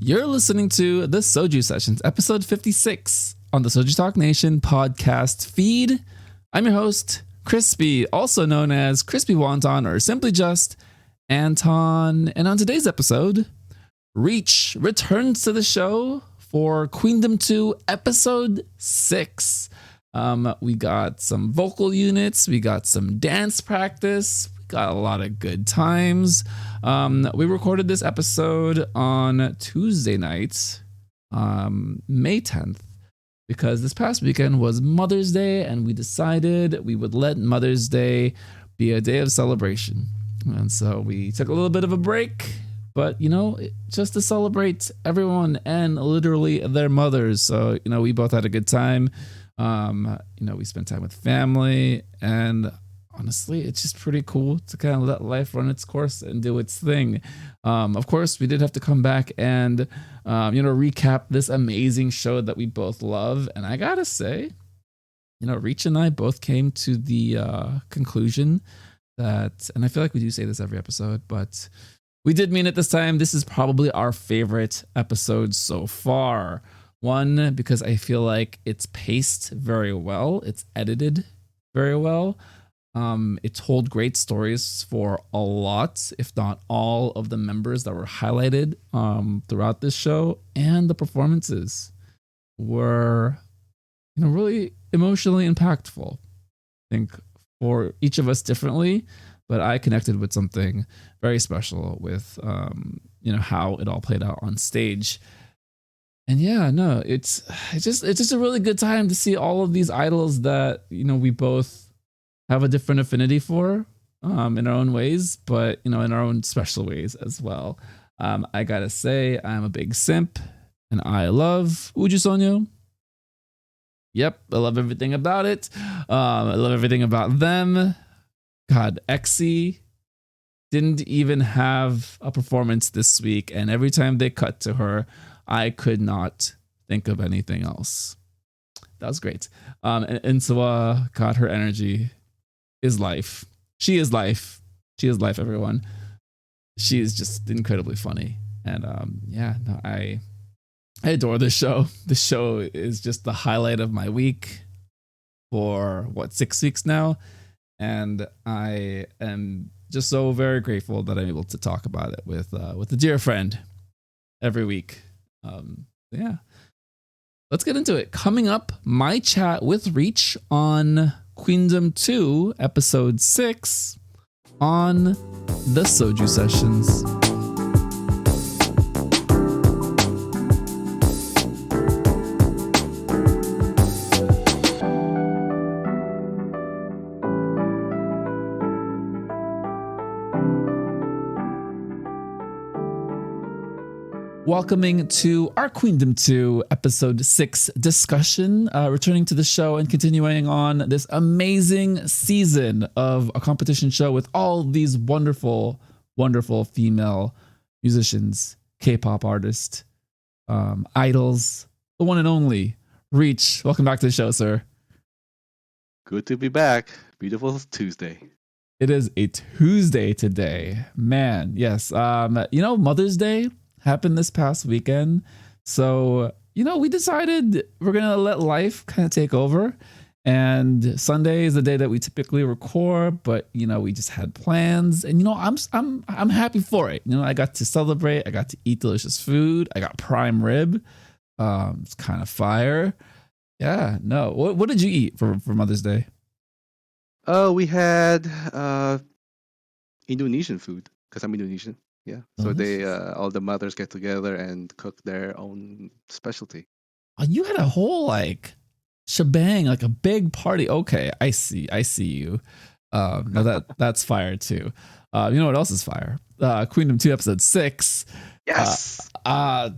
You're listening to the Soju Sessions, episode 56 on the Soju Talk Nation podcast feed. I'm your host, Crispy, also known as Crispy Wonton or simply just Anton. And on today's episode, Reach returns to the show for Queendom 2 episode 6. We got some vocal units, we got some dance practice, we got a lot of good times. We recorded this episode on Tuesday night, May 10th, because this past weekend was Mother's Day, and we decided we would let Mother's Day be a day of celebration. And so we took a little bit of a break, but, just to celebrate everyone and literally their mothers. So, we both had a good time. We spent time with family, and honestly, it's just pretty cool to kind of let life run its course and do its thing. Of course, we did have to come back and, recap this amazing show that we both love. And I gotta say, Reach and I both came to the conclusion that, and I feel like we do say this every episode, but we did mean it this time. This is probably our favorite episode so far. One, because I feel like it's paced very well. It's edited very well. It told great stories for a lot, if not all, of the members that were highlighted throughout this show. And the performances were, really emotionally impactful. I think for each of us differently, but I connected with something very special with, how it all played out on stage. And yeah, no, it's just a really good time to see all of these idols that, we both have a different affinity for in our own ways, but, in our own special ways as well. I gotta say, I'm a big simp and I love Uju Sonyo. Yep, I love everything about it. I love everything about them. God, Exy didn't even have a performance this week, and every time they cut to her, I could not think of anything else. That was great. And so, God, her energy is life. She is life. She is life, everyone. She is just incredibly funny. And I adore this show. This show is just the highlight of my week for 6 weeks now. And I am just so very grateful that I'm able to talk about it with a dear friend every week. Let's get into it. Coming up, my chat with Reach on Queendom 2, episode 6 on the Soju Sessions. Welcoming to our Queendom 2 episode 6 discussion, returning to the show and continuing on this amazing season of a competition show with all these wonderful, wonderful female musicians, K-pop artists, idols, the one and only Reach. Welcome back to the show, sir. Good to be back. Beautiful Tuesday. It is a Tuesday today. Man, yes. Mother's Day happened this past weekend. So, we decided we're going to let life kind of take over. And Sunday is the day that we typically record, but, we just had plans. And, I'm happy for it. I got to celebrate. I got to eat delicious food. I got prime rib. It's kind of fire. Yeah, no. What did you eat for Mother's Day? Oh, we had Indonesian food because I'm Indonesian. Yeah, so they all the mothers get together and cook their own specialty. Oh, you had a whole shebang, like a big party. Okay, I see you. No, that's fire too. You know what else is fire? Queendom 2 episode 6. Yes.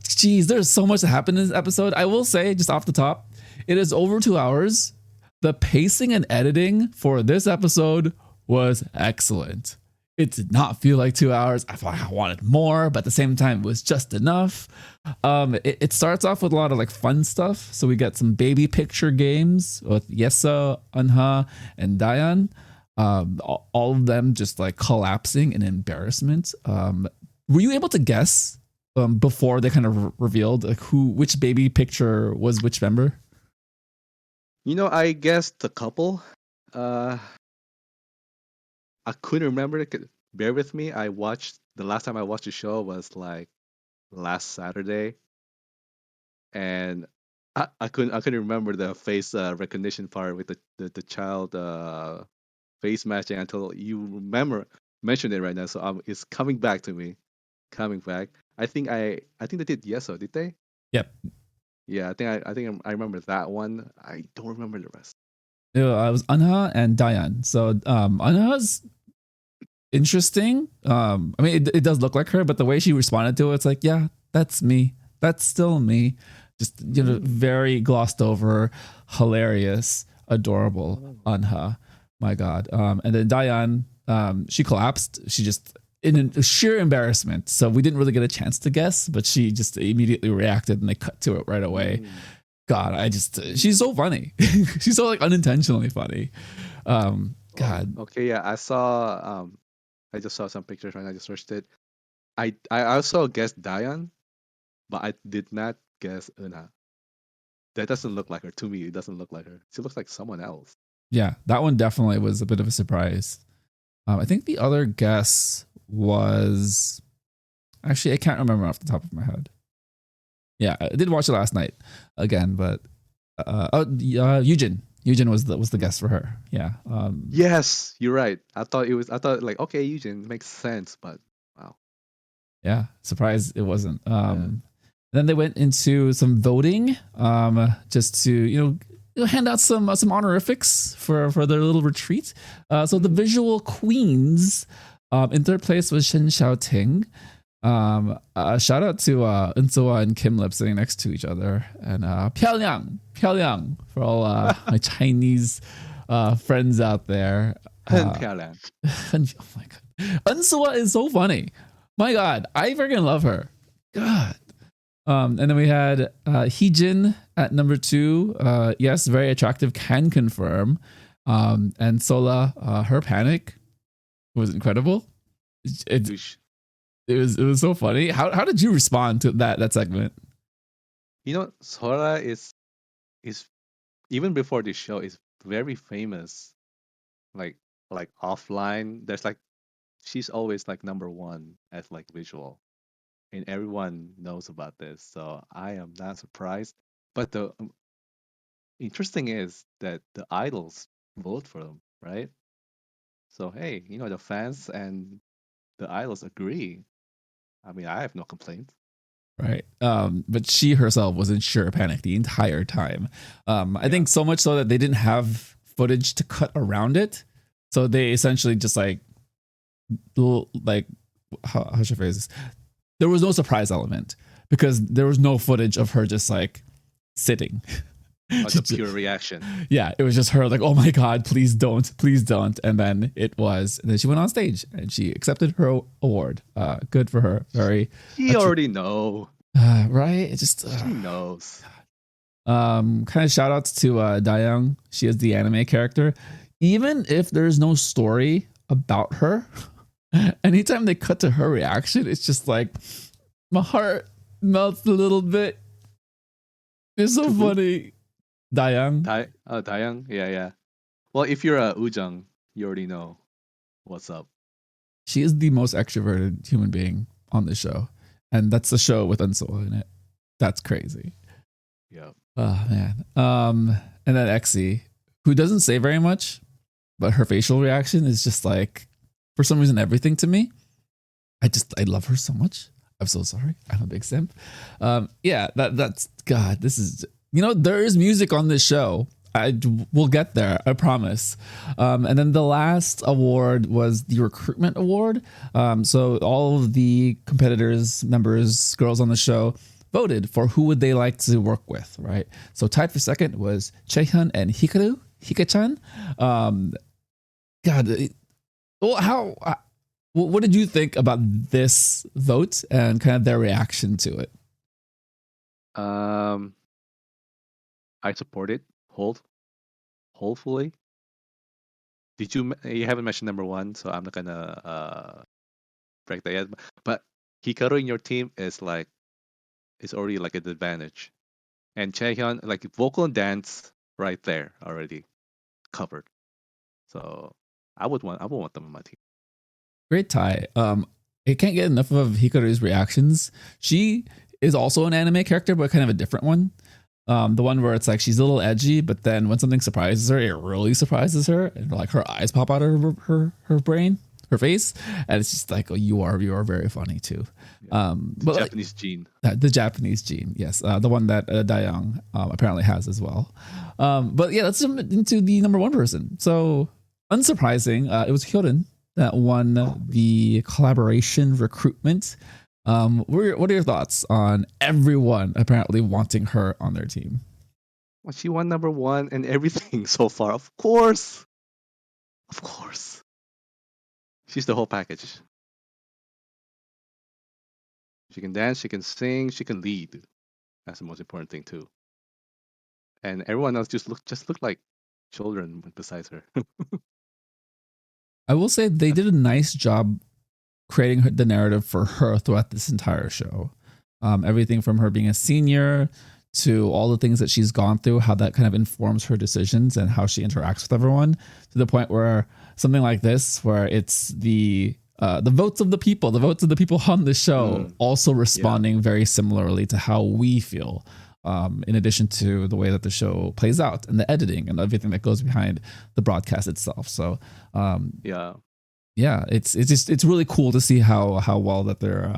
Geez, there's so much that happened in this episode. I will say, just off the top, it is over 2 hours. The pacing and editing for this episode was excellent. It did not feel like 2 hours. I thought I wanted more, but at the same time, it was just enough. It starts off with a lot of fun stuff. So we get some baby picture games with Yesa, Anha, and Dayan. All of them just collapsing in embarrassment. Were you able to guess before they kind of revealed like which baby picture was which member? I guess the couple. Uh, I couldn't remember it. Bear with me. The last time I watched the show was like last Saturday, and I couldn't remember the face recognition part with the child face matching until you mentioned it right now. So it's coming back to me, coming back. I think they did Yeso, did they? Yep. Yeah, I remember that one. I don't remember the rest. It was Anha and Dayan. So Anha's interesting. I mean, it does look like her, but the way she responded to it, it's like, yeah, that's me. That's still me. Just very glossed over, hilarious, adorable Anha. My God. And then Dayan, she collapsed. She just in sheer embarrassment. So we didn't really get a chance to guess, but she just immediately reacted, and they cut to it right away. God, she's so funny. She's so like unintentionally funny. God. Okay, yeah, I just saw some pictures right now. I just searched it. I also guessed Dayan, but I did not guess Una. That doesn't look like her to me. It doesn't look like her. She looks like someone else. Yeah, that one definitely was a bit of a surprise. I think the other guess was actually I can't remember off the top of my head. Yeah, I did watch it last night again, but Yujin. Yujin was the guess for her. Yeah. Yes, you're right. I thought like okay, Eugene makes sense, but wow. Yeah, surprised it wasn't. Then they went into some voting, just to hand out some honorifics for their little retreat. So the visual queens, in third place was Shen Xiaoting. Shout out to Unsuwa and Kim Lip sitting next to each other, and Pyongyang for all my Chinese friends out there. 很漂亮. Oh my god, Unsuwa is so funny. My God, I freaking love her. God. And then we had Heejin at number 2. Yes, very attractive, can confirm. And Sola, her panic was incredible. It was so funny. How did you respond to that segment? Sora is even before this show is very famous. Like offline, there's like she's always like number 1 as like visual. And everyone knows about this, so I am not surprised. But the interesting is that the idols vote for them, right? So hey, the fans and the idols agree. I mean, I have no complaints. Right. But she herself was in sheer panic the entire time. I think so much so that they didn't have footage to cut around it. So they essentially just like how should I phrase this? There was no surprise element because there was no footage of her just like sitting. The pure reaction. Yeah, it was just her like, oh my God, please don't. And then and then she went on stage and she accepted her award. Good for her. She already know. Right? It just she knows. Kind of shout outs to Dayoung. She is the anime character. Even if there's no story about her, anytime they cut to her reaction, it's just like my heart melts a little bit. It's so funny. Dayoung. Dayoung? Yeah. Well, if you're a Ujung, you already know what's up. She is the most extroverted human being on the show. And that's the show with Unsoul in it. That's crazy. Yeah. Oh, man. And then Exy, who doesn't say very much, but her facial reaction is just like, for some reason, everything to me. I love her so much. I'm so sorry. I'm a big simp. Yeah, that's God. This is there is music on this show. We'll get there. I promise. And then the last award was the recruitment award. So all of the competitors, members, girls on the show voted for who would they like to work with, right? So tied for second was Chaehyun and Hika-chan. God, what did you think about this vote and kind of their reaction to it? I support it. Hopefully. You haven't mentioned number 1, so I'm not gonna break that yet. But Hikaru in your team is already like an advantage. And Chaehyun, like vocal and dance right there already covered. So I would want them on my team. Great tie. I can't get enough of Hikaru's reactions. She is also an anime character, but kind of a different one. The one where it's like she's a little edgy, but then when something surprises her, it really surprises her, and like her eyes pop out of her brain, her face, and it's just like, oh, you are very funny too. Yeah. But Japanese gene. The Japanese gene, yes, the one that Dayoung apparently has as well. But yeah, let's jump into the number one person. So unsurprising, it was Hyorin that won the collaboration recruitment. What are your thoughts on everyone apparently wanting her on their team? Well, she won number one and everything so far. Of course. She's the whole package. She can dance, she can sing, she can lead. That's the most important thing too. And everyone else just looked like children besides her. I will say they did a nice job creating the narrative for her throughout this entire show. Everything from her being a senior to all the things that she's gone through, how that kind of informs her decisions and how she interacts with everyone, to the point where something like this, where it's the votes of the people on the show also responding very similarly to how we feel, in addition to the way that the show plays out and the editing and everything that goes behind the broadcast itself. So it's really cool to see how well that they're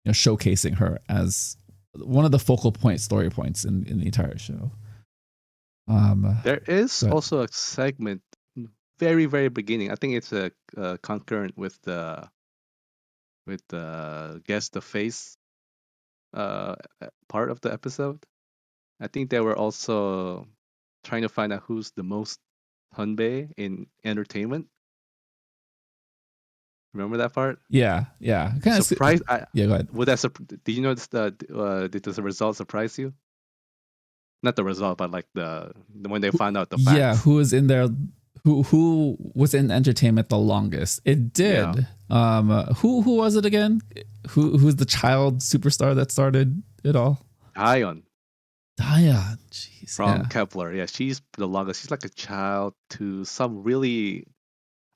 showcasing her as one of the focal story points in the entire show. There is also a segment very, very beginning. I think it's a concurrent with the guess the face part of the episode. I think they were also trying to find out who's the most Hunbei in entertainment. Remember that part? Yeah. Kind of surprised. Yeah, go ahead. Did you notice did the result surprise you? Not the result, but like the when they found out the facts. Yeah, who was in there? Who was in entertainment the longest? It did. Yeah. Who was it again? Who's the child superstar that started it all? Dayon. Jeez. From Kepler. Yeah, she's the longest. She's like a child to some really,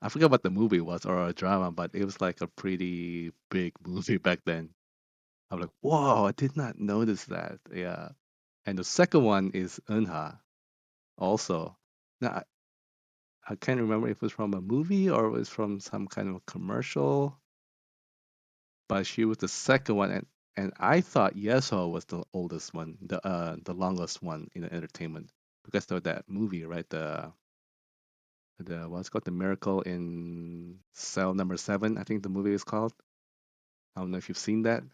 I forget what the movie was or a drama, but it was like a pretty big movie back then. I'm like, whoa, I did not notice that. Yeah. And the second one is Eunha also. Now, I can't remember if it was from a movie or it was from some kind of commercial, but she was the second one, and I thought Yeso was the oldest one, the longest one in the entertainment because of that movie, right? The what's called, The Miracle in Cell Number 7, I think the movie is called. I don't know if you've seen that.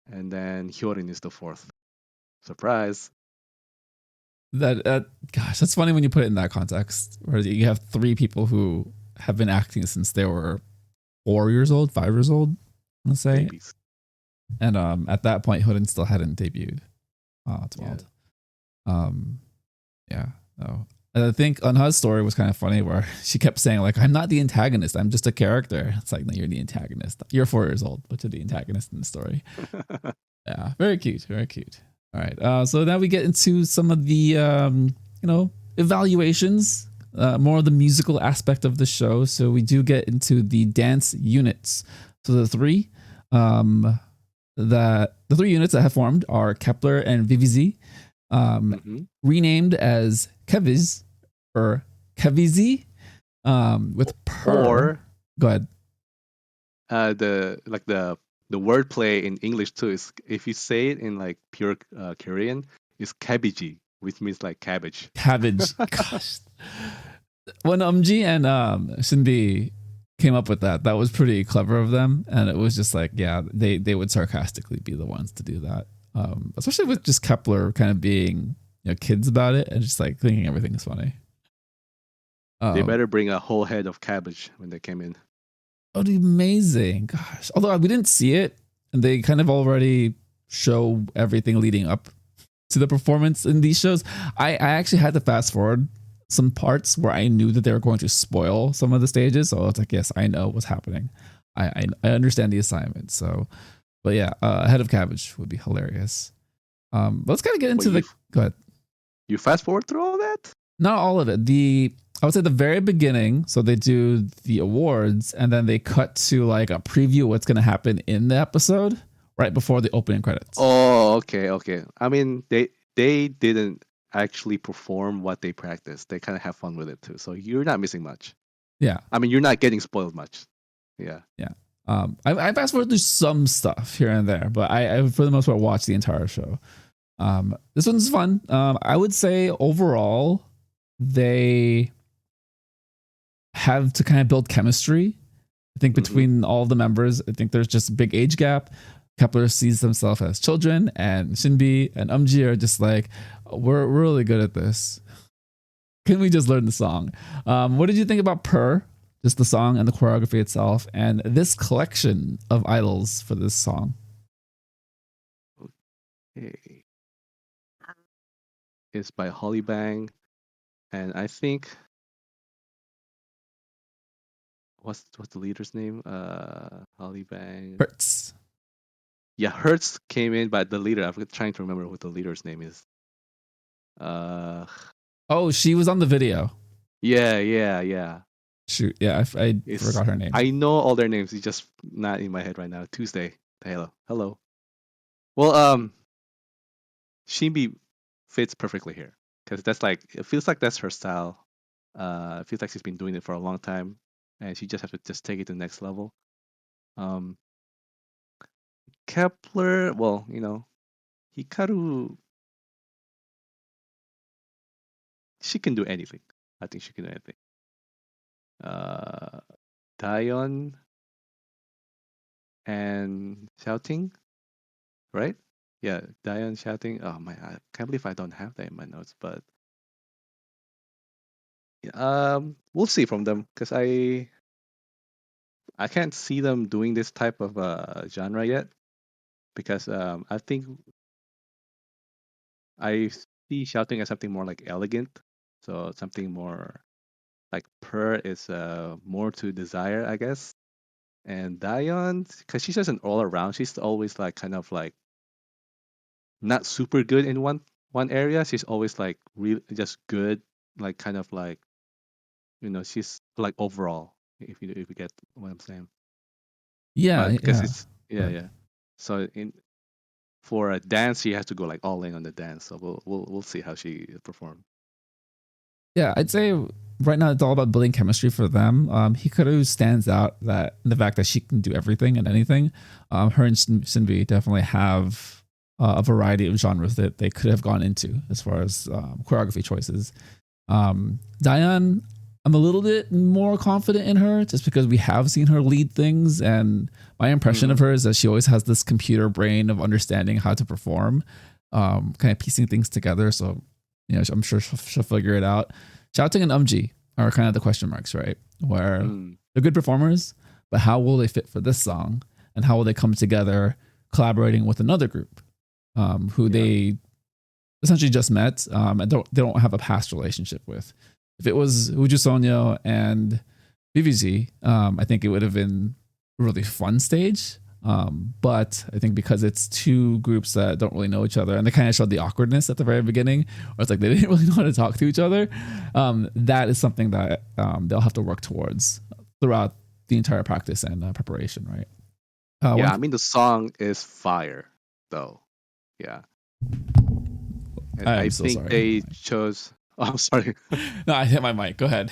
And then Hyorin is the fourth. Surprise. Gosh, that's funny when you put it in that context, where you have three people who have been acting since they were 4 years old, 5 years old, let's say. Babies. And at that point, Hyorin still hadn't debuted. Oh, it's wild. And I think Eunha's story was kind of funny, where she kept saying like, "I'm not the antagonist. I'm just a character." It's like, no, you're the antagonist. You're 4 years old, but you're the antagonist in the story. Yeah, very cute, very cute. All right, so now we get into some of the evaluations, more of the musical aspect of the show. So we do get into the dance units. So the three units that have formed are Kepler and VVZ, renamed as Keviz or Kevizi, with per. Or go ahead. The wordplay in English too is, if you say it in like pure Korean, is kabiji, which means like cabbage. Cabbage. Gosh. When Umji and Cindy came up with that was pretty clever of them, and it was just like, yeah, they would sarcastically be the ones to do that, especially with just Kepler kind of being kids about it and just like thinking everything is funny. They better bring a whole head of cabbage when they came in. Oh, it'd be amazing. Gosh. Although we didn't see it, and they kind of already show everything leading up to the performance in these shows. I actually had to fast forward some parts where I knew that they were going to spoil some of the stages. So it's like, yes, I know what's happening. I understand the assignment. So But yeah, Head of Cabbage would be hilarious. Let's kind of get into go ahead. You fast forward through all that? Not all of it. I would say the very beginning. So they do the awards and then they cut to like a preview of what's going to happen in the episode right before the opening credits. Oh, okay. I mean, they didn't actually perform what they practiced. They kind of have fun with it too. So you're not missing much. Yeah. I mean, you're not getting spoiled much. Yeah. Yeah. I fast forward through some stuff here and there, but I for the most part watched the entire show. This one's fun. I would say overall they have to kind of build chemistry. I think between all the members, I think there's just a big age gap. Kepler sees himself as children, and Shinbi and Umji are just like, we're really good at this. Can we just learn the song? What did you think about Per? Just the song and the choreography itself, and this collection of idols for this song? Okay. It's by Holly Bang, and I think what's the leader's name? Holly Bang. Hertz. Yeah, Hertz came in, but the leader, I'm trying to remember what the leader's name is. Oh, she was on the video. Yeah. Shoot, yeah, I forgot her name. I know all their names. It's just not in my head right now. Tuesday. Hello. Well, Shinbi fits perfectly here because that's like it feels like that's her style. It feels like she's been doing it for a long time, and she just has to just take it to the next level. Kepler, well, Hikaru, she can do anything. I think she can do anything. Dion and shouting, right? Yeah, Dion shouting. Oh my, I can't believe I don't have that in my notes, but we'll see from them because I can't see them doing this type of genre yet because I think I see shouting as something more like elegant, so something more like Per is more to desire, I guess. And Dion, because she's just an all around, she's always like kind of like not super good in one area. She's always like really just good, like kind of like she's like overall. If you get what I'm saying. Yeah, because yeah. it's yeah. So for a dance, she has to go like all in on the dance. So we'll see how she performs. Yeah, I'd say right now it's all about building chemistry for them. Hikaru stands out that the fact that she can do everything and anything. Her and Shinbi definitely have a variety of genres that they could have gone into as far as choreography choices. Diane, I'm a little bit more confident in her just because we have seen her lead things, and my impression of her is that she always has this computer brain of understanding how to perform, kind of piecing things together. So, I'm sure she'll figure it out. Shouting and Umji are kind of the question marks, right? Where they're good performers, but how will they fit for this song, and how will they come together collaborating with another group who they essentially just met and they don't have a past relationship with. If it was Uju Sonyo and BVZ, I think it would have been a really fun stage. But I think because it's two groups that don't really know each other, and they kind of showed the awkwardness at the very beginning, where it's like they didn't really know how to talk to each other. That is something that they'll have to work towards throughout the entire practice and preparation, right? I mean the song is fire, though. Yeah, and I so think sorry. they chose. Oh, I'm sorry. No, I hit my mic. Go ahead.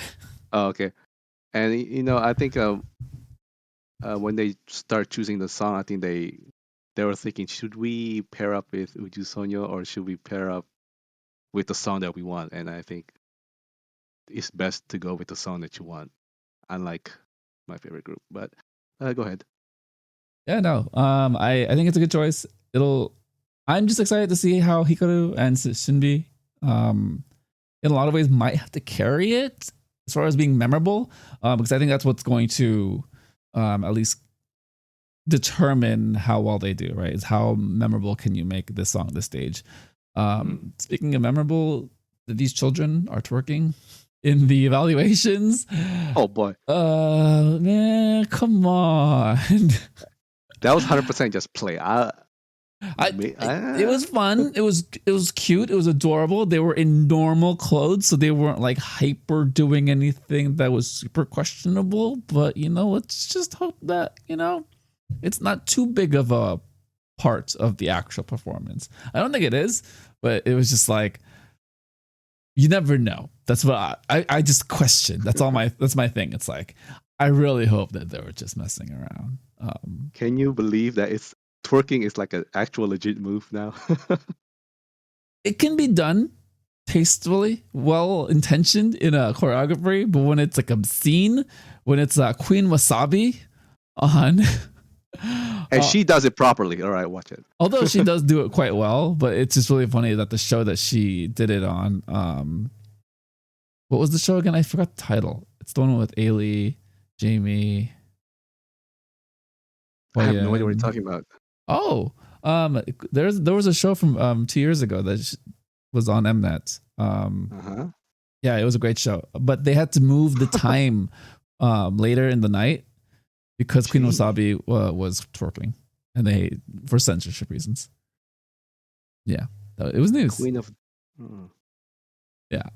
Oh, okay. And I think when they start choosing the song, I think they were thinking, should we pair up with Uju Sonyo or should we pair up with the song that we want? And I think it's best to go with the song that you want, unlike my favorite group. But go ahead. Yeah, no. I think it's a good choice. I'm just excited to see how Hikaru and Shinbi in a lot of ways might have to carry it as far as being memorable, because I think that's what's going to at least determine how well they do, right? Is how memorable can you make this song, this stage. Speaking of memorable, these children are twerking in the evaluations. Oh boy. Man, come on. That was 100% just play. It was fun. It was cute. It was adorable. They were in normal clothes, so they weren't like hyper doing anything that was super questionable. But let's just hope that it's not too big of a part of the actual performance. I don't think it is, but it was just like you never know. That's what I just question. That's my thing. It's like I really hope that they were just messing around. Can you believe that twerking is like an actual legit move now? It can be done tastefully, well intentioned in a choreography, but when it's like obscene, when it's Queen Wasabi on. And she does it properly. All right, watch it. Although she does do it quite well, but it's just really funny that the show that she did it on, what was the show again? I forgot the title. It's the one with Ailey, Jamie. I have no idea what you're talking about. Oh, there was a show from 2 years ago that was on Mnet. Yeah, it was a great show, but they had to move the time later in the night because Queen Wasabi was twerking, and they for censorship reasons. Yeah, it was news. Queen of, yeah.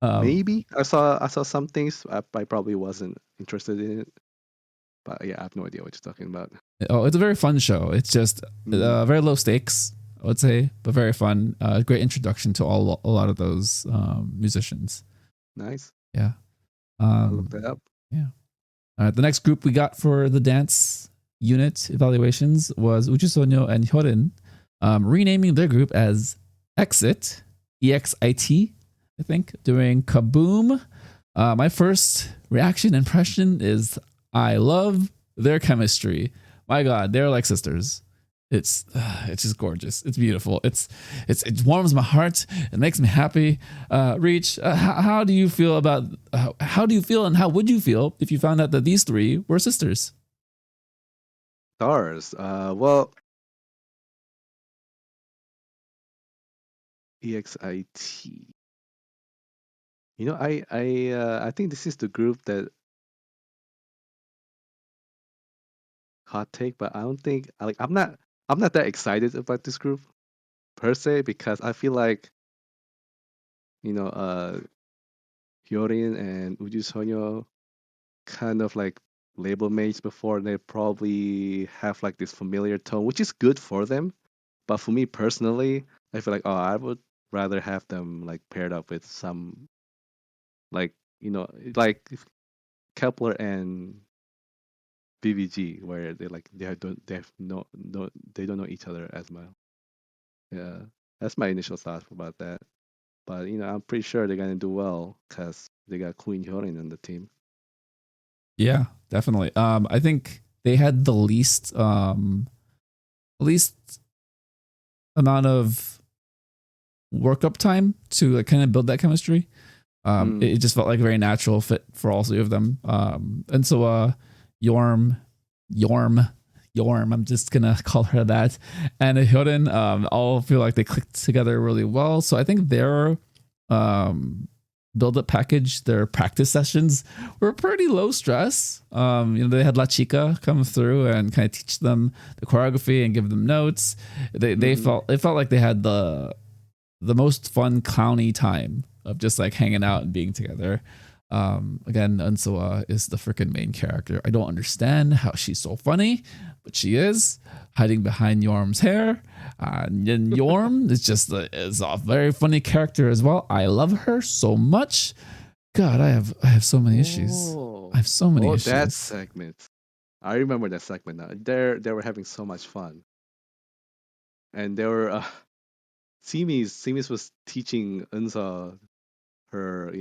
Maybe I saw some things. I probably wasn't interested in it, but yeah, I have no idea what you're talking about. Oh, it's a very fun show. It's just very low stakes, I would say, but very fun. Great introduction to a lot of those musicians. Nice. Yeah. I'll look that up. Yeah. All right. The next group we got for the dance unit evaluations was Ujusonyo and Hyorin, renaming their group as Exit, EXIT, I think, doing Kaboom. My first reaction impression is I love their chemistry. My God, they're like sisters. It's just gorgeous. It's beautiful. It warms my heart. It makes me happy. Reach, how do you feel about how do you feel and how would you feel if you found out that these three were sisters? Stars. Well, EXIT. I think this is the group that hot take, but I don't think I'm not that excited about this group per se because I feel like Hyorin and Uju Sonyo kind of like label mates before. They probably have like this familiar tone, which is good for them. But for me personally, I feel like I would rather have them like paired up with some like like Kepler and BBG, where they don't know each other as well. Yeah, that's my initial thoughts about that. But I'm pretty sure they're gonna do well because they got Queen Hyorin on the team. Yeah, definitely. I think they had the least amount of workup time to like kind of build that chemistry. It just felt like a very natural fit for all three of them. And so Yorm, I'm just gonna call her that, and Hyorin all feel like they clicked together really well. So I think their build-up package, their practice sessions were pretty low stress. They had La Chica come through and kind of teach them the choreography and give them notes. It felt like they had the most fun clowny time of just like hanging out and being together. Again, Unsawa is the freaking main character. I don't understand how she's so funny, but she is, hiding behind Yorm's hair. And Yorm is a very funny character as well. I love her so much. God, I have so many issues. I have so many issues. That segment. I remember that segment now. They were having so much fun. And they were Simis was teaching Unsa her,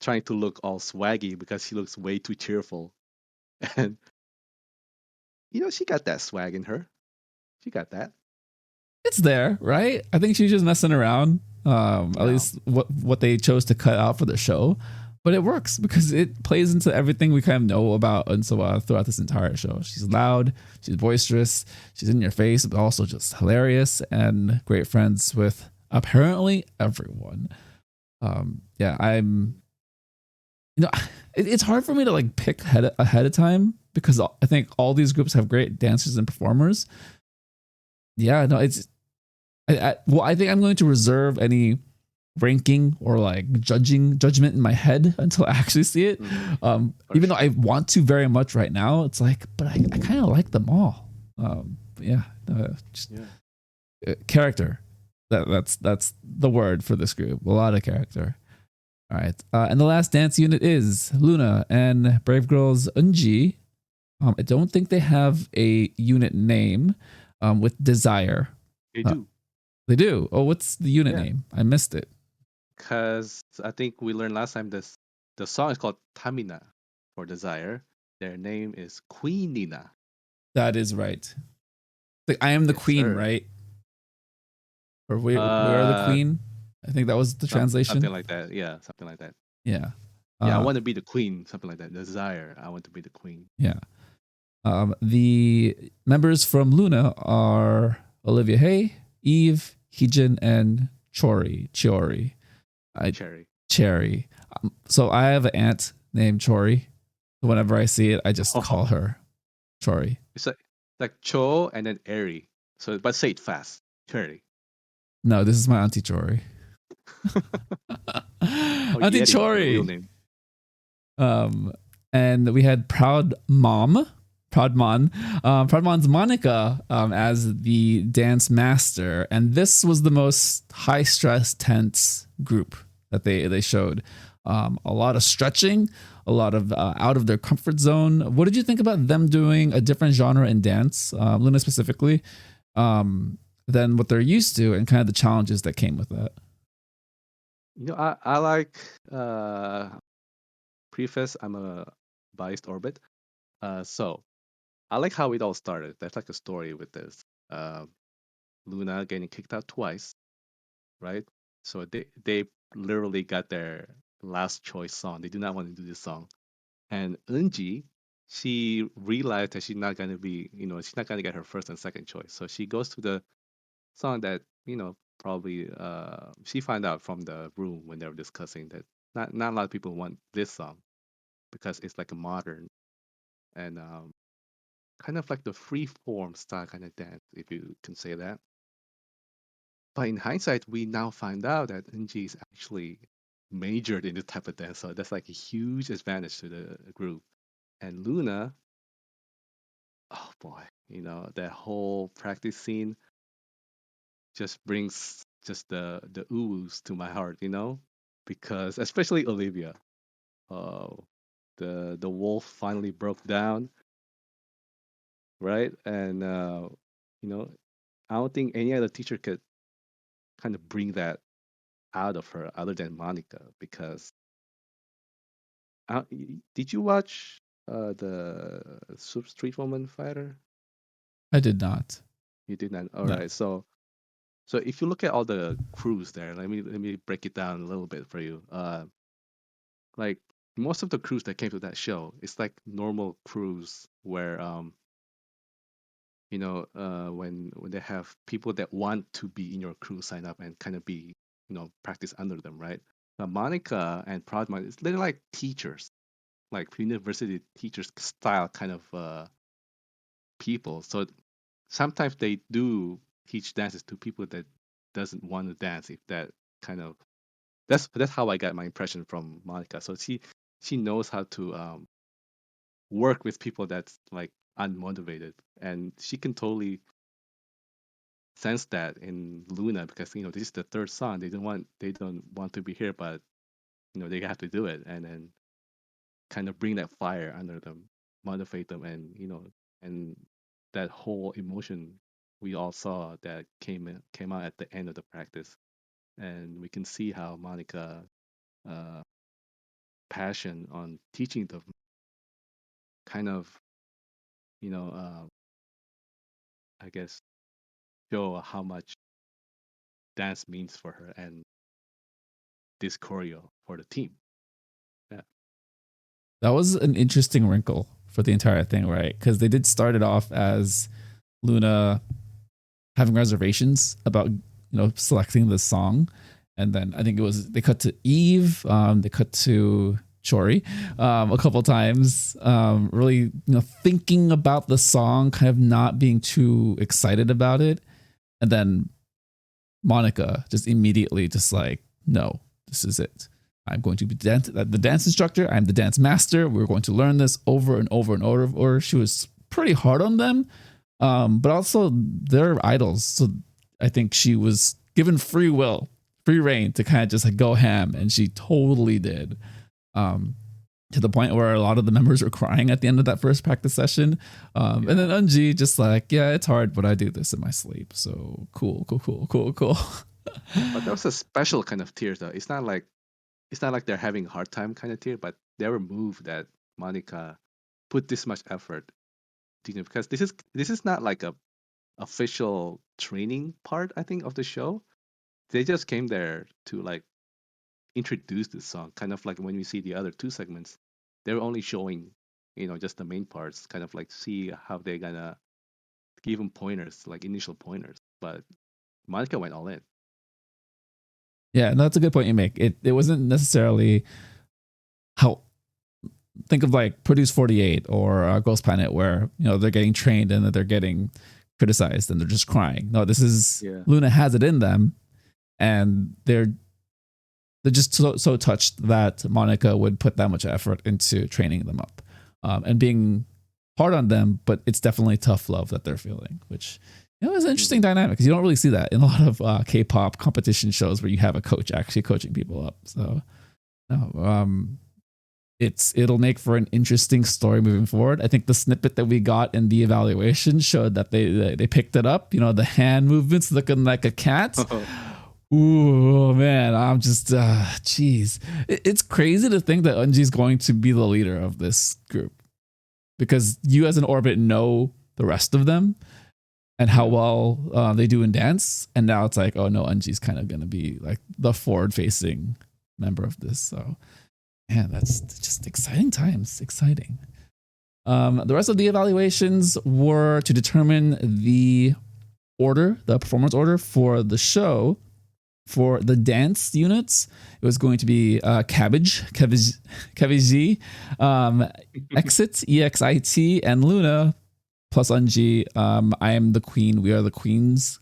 trying to look all swaggy because she looks way too cheerful. And she got that swag in her. She got that. It's there, right? I think she's just messing around. At least what they chose to cut out for the show. But it works because it plays into everything we kind of know about Unsawa throughout this entire show. She's loud, she's boisterous, she's in your face, but also just hilarious and great friends with apparently everyone. It's hard for me to like pick ahead of time because I think all these groups have great dancers and performers. Yeah, no, it's I think I'm going to reserve any ranking or like judgment in my head until I actually see it. Even though I want to very much right now, it's like, but I kind of like them all. Character. That's the word for this group. A lot of character. All right, and the last dance unit is Luna and Brave Girls Eunji. I don't think they have a unit name with Desire. They do. They do. Oh, what's the unit name? I missed it. Because I think we learned last time the song is called Tamina for Desire. Their name is Queenina. That is right. Like, I am the queen, sir. Right? Or we are the queen. I think that was the translation. Something like that. Yeah, something like that. Yeah. Yeah, I want to be the queen. Something like that. Desire. I want to be the queen. Yeah. The members from Luna are Olivia Hay, Eve, Heejin, and Chiori. Cherry. So I have an aunt named Chori. Whenever I see it, I just call her Chori. It's like Cho and then Eri. So, but say it fast. Chori. No, this is my auntie Chori. Auntie Chori. Real name. And we had Proudmon's Monica as the dance master, and this was the most high stress, tense group that they showed. A lot of stretching, a lot of out of their comfort zone. What did you think about them doing a different genre in dance, Luna specifically, than what they're used to, and kind of the challenges that came with that? I like preface. I'm a biased orbit, so I like how it all started. There's like a story with this. Luna getting kicked out twice, right? So they literally got their last choice song. They do not want to do this song. And Eunji, she realized that she's not gonna get her first and second choice. So she goes to the song that, probably she found out from the room when they were discussing that not a lot of people want this song because it's like a modern and kind of like the free form style kind of dance, if you can say that. But in hindsight, we now find out that Eunji is actually majored in this type of dance, so that's like a huge advantage to the group. And Luna, oh boy, that whole practice scene just brings just the ooze to my heart, because especially Olivia, the wolf finally broke down, right? And I don't think any other teacher could kind of bring that out of her other than Monica, because did you watch the Street Woman Fighter? I did not. You did not. All right. So if you look at all the crews there, let me break it down a little bit for you. Like most of the crews that came to that show, it's like normal crews where when they have people that want to be in your crew sign up and kind of be, practice under them, right? But Monica and Proudmon, they're like teachers, like university teachers style kind of people. So sometimes they do teach dances to people that doesn't want to dance. If that kind of that's how I got my impression from Monica. So she knows how to work with people that's like unmotivated, and she can totally sense that in Luna, because this is the third song. They don't want to be here, but they have to do it, and then kind of bring that fire under them, motivate them, and and that whole emotion we all saw that came out at the end of the practice. And we can see how Monica passion on teaching them kind of I guess show how much dance means for her and this choreo for the team. Yeah, that was an interesting wrinkle for the entire thing, right? Because they did start it off as Luna having reservations about selecting the song, and then I think they cut to Eve, they cut to Chori a couple times. Really, thinking about the song, kind of not being too excited about it, and then Monica just immediately just like, no, this is it. I'm going to be the dance instructor. I'm the dance master. We're going to learn this over and over and over. She was pretty hard on them, but also they're idols. So I think she was given free reign to kind of just like go ham, and she totally did. To the point where a lot of the members were crying at the end of that first practice session. And then Eunji just like, yeah, it's hard, but I do this in my sleep. So cool. But that was a special kind of tears, though. It's not like they're having a hard time kind of tear, but they were moved that Monica put this much effort, because this is not like a official training part, I think, of the show. They just came there to like introduce this song, kind of like when we see the other two segments, they're only showing, just the main parts, kind of like see how they're gonna give them pointers, like initial pointers. But Monica went all in. Yeah, and that's a good point you make. It wasn't necessarily how, think of like Produce 48 or Ghost Planet, where they're getting trained and they're getting criticized and they're just crying. No, this is Luna has it in them, and they're just so touched that Monica would put that much effort into training them up, and being hard on them. But it's definitely tough love that they're feeling, which is an interesting dynamic, because you don't really see that in a lot of K-pop competition shows where you have a coach actually coaching people up. So it'll make for an interesting story moving forward. I think the snippet that we got in the evaluation showed that they picked it up. The hand movements looking like a cat. Ooh, man, I'm just, geez. It's crazy to think that Eunji's going to be the leader of this group, because you as an orbit know the rest of them and how well they do in dance. And now it's like, oh no, Eunji's kind of going to be like the forward-facing member of this. So, man, that's just exciting times. Exciting. The rest of the evaluations were to determine the performance order for the show. For the dance units, it was going to be Cabbage, Exit, EXIT, and Luna, plus Eunji. I am the queen. We are the queens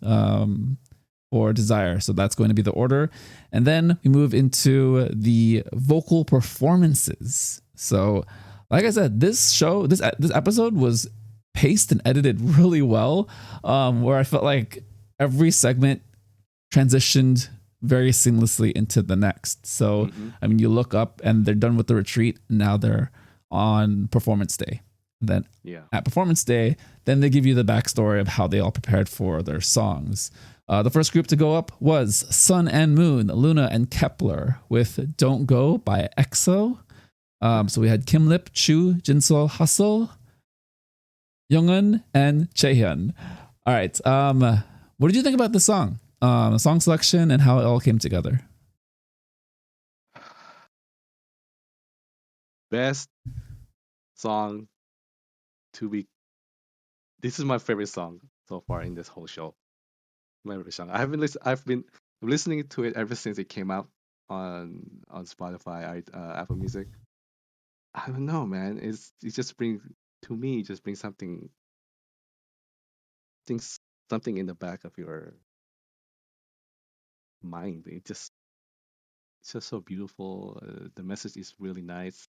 for Desire. So that's going to be the order. And then we move into the vocal performances. So, like I said, this episode was paced and edited really well, where I felt like every segment transitioned very seamlessly into the next. So, I mean, you look up and they're done with the retreat. And now they're on performance day. And then at performance day, then they give you the backstory of how they all prepared for their songs. The first group to go up was Sun and Moon, Luna and Kepler, with Don't Go by EXO. So we had Kim Lip, Chu, Jinsol, Hustle, Youngun, and Chaehyun. All right. What did you think about the song? The song selection and how it all came together? Best song to be. This is my favorite song so far in this whole show. My favorite song. I've been listening to it ever since it came out on Spotify, Apple Music. I don't know, man. It just brings something, something in the back of your mind. It's just so beautiful. The message is really nice,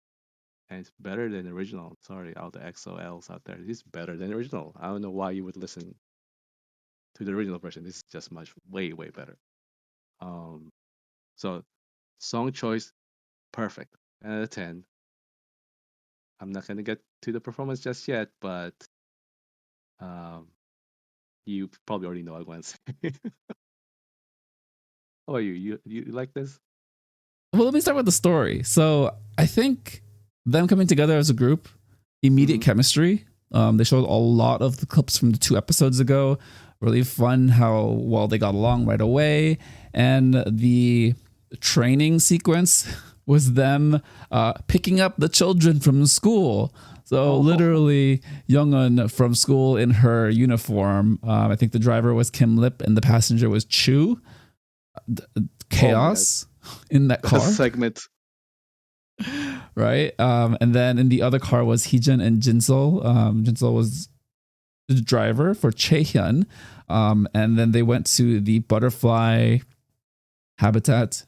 and it's better than the original. Sorry, all the XOLs out there. It's better than the original. I don't know why you would listen to the original version. This is just way better. So song choice, perfect. 10 out of 10. I'm not gonna get to the performance just yet, but you probably already know what I'm going to say. How about you? You like this? Well, let me start with the story. So I think them coming together as a group, immediate chemistry. They showed a lot of the clips from the 2 episodes ago. Really fun how well they got along right away. And the training sequence was them picking up the children from school. So literally Youngun from school in her uniform. I think the driver was Kim Lip and the passenger was Chu. Chaos in that car segment. right? And then in the other car was Heejun and Jinsol. Jinsol was the driver for Chaehyun. And then they went to the butterfly habitat.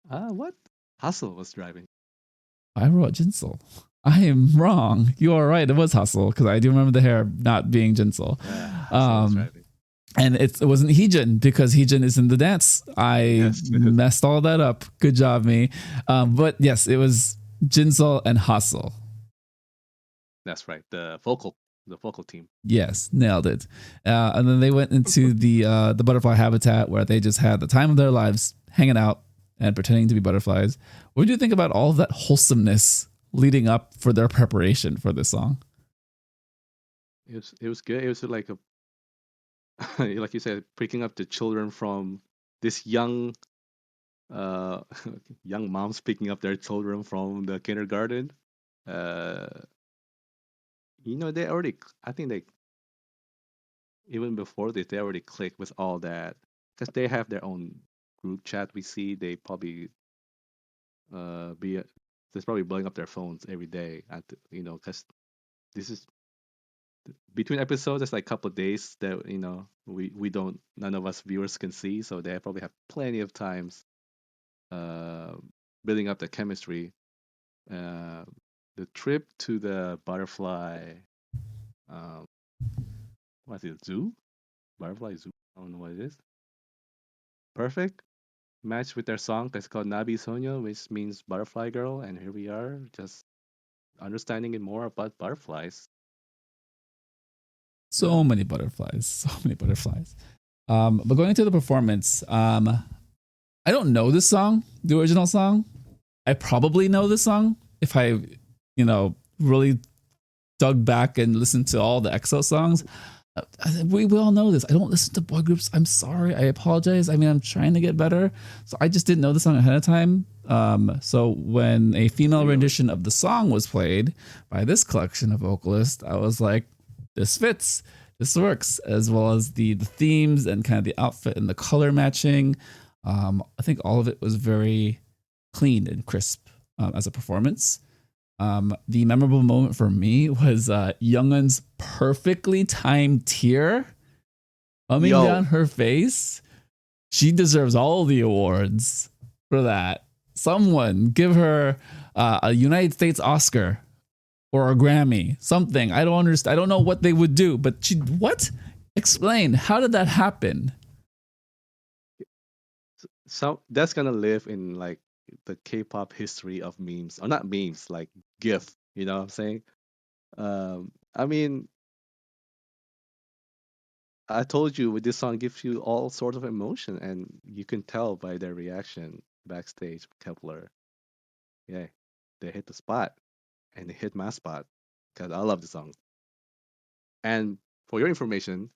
What? Hustle was driving. I wrote Jinsol. I am wrong. You are right. It was Hustle because I do remember the hair not being Jinsol. Yeah, Hustle was driving. And it wasn't Heejun because Heejun is in the dance. I messed all that up. Good job, me. But yes, it was Jinsol and Hustle. That's right. The vocal team. Yes, nailed it. And then they went into the butterfly habitat where they just had the time of their lives hanging out and pretending to be butterflies. What do you think about all of that wholesomeness leading up for their preparation for this song? It was good. It was like a like you said, picking up the children from this young young moms picking up their children from the kindergarten. They already, I think they, even before this, they already clicked with all that because they have their own group chat. We see they probably be just probably blowing up their phones every day at because this is between episodes. There's like a couple of days that we don't, none of us viewers can see, so they probably have plenty of times uh, building up the chemistry. The trip to the butterfly, um, what is it, zoo? Butterfly zoo? I don't know what it is. Perfect match with their song. It's called Nabi Sonyo, which means butterfly girl. And here we are, just understanding it more about butterflies. So many butterflies. So many butterflies. But going into the performance, I don't know this song, the original song. I probably know this song if I, really dug back and listened to all the EXO songs. We all know this. I don't listen to boy groups. I'm sorry. I apologize. I mean, I'm trying to get better. So I just didn't know the song ahead of time. So when a female rendition of the song was played by this collection of vocalists, I was like, this fits. This works, as well as the themes and kind of the outfit and the color matching. I think all of it was very clean and crisp as a performance. The memorable moment for me was Youngun's perfectly timed tear coming down her face. She deserves all the awards for that. Someone give her a United States Oscar or a Grammy, something. I don't understand. I don't know what they would do, but what? Explain. How did that happen? So that's gonna live in like the K-pop history of memes, or not memes, like GIF. You know what I'm saying? I mean, I told you with this song gives you all sorts of emotion, and you can tell by their reaction backstage. Kepler, yeah, they hit the spot, and they hit my spot because I love the song. And for your information,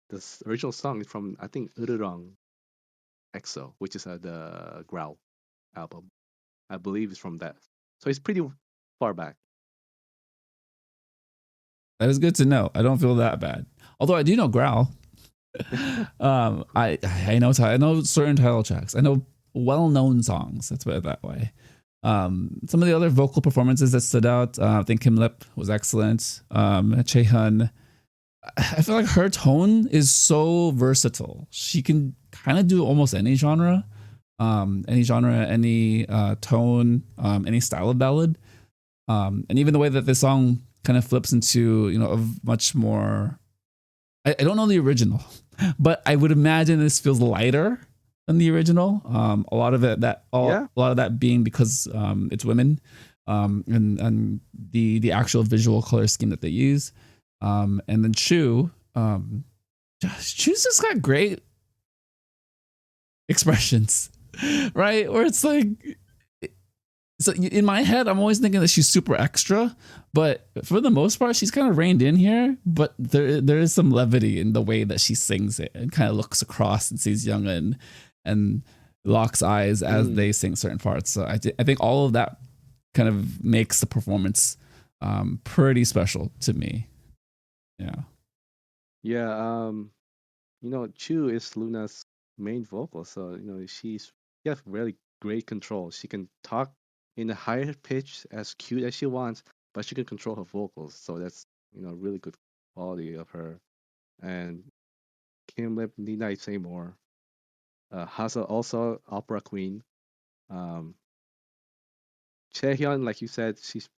this original song is from, I think, Ururong EXO, which is the Growl album. I believe it's from that. So it's pretty far back. That is good to know. I don't feel that bad. Although I do know Growl. I know certain title tracks. I know well-known songs. Let's put it that way. Some of the other vocal performances that stood out, I think Kim Lip was excellent. Chaehyun, I feel like her tone is so versatile. She can kind of do almost any genre, any tone, any style of ballad, and even the way that this song kind of flips into a much more. I don't know the original, but I would imagine this feels lighter than the original. A lot of that being because it's women, and the actual visual color scheme that they use. And then Chu's just got great expressions, right? Where it's like, so in my head, I'm always thinking that she's super extra, but for the most part, she's kind of reined in here. But there is some levity in the way that she sings it and kind of looks across and sees Youngun and locks eyes as they sing certain parts. So I think all of that kind of makes the performance pretty special to me. Yeah. Yeah. Chu is Luna's main vocal, so she has really great control. She can talk in a higher pitch, as cute as she wants, but she can control her vocals. So that's really good quality of her. And Kim Lip, need I say more? Hasa also opera queen. Um, Chaehyun, like you said, she's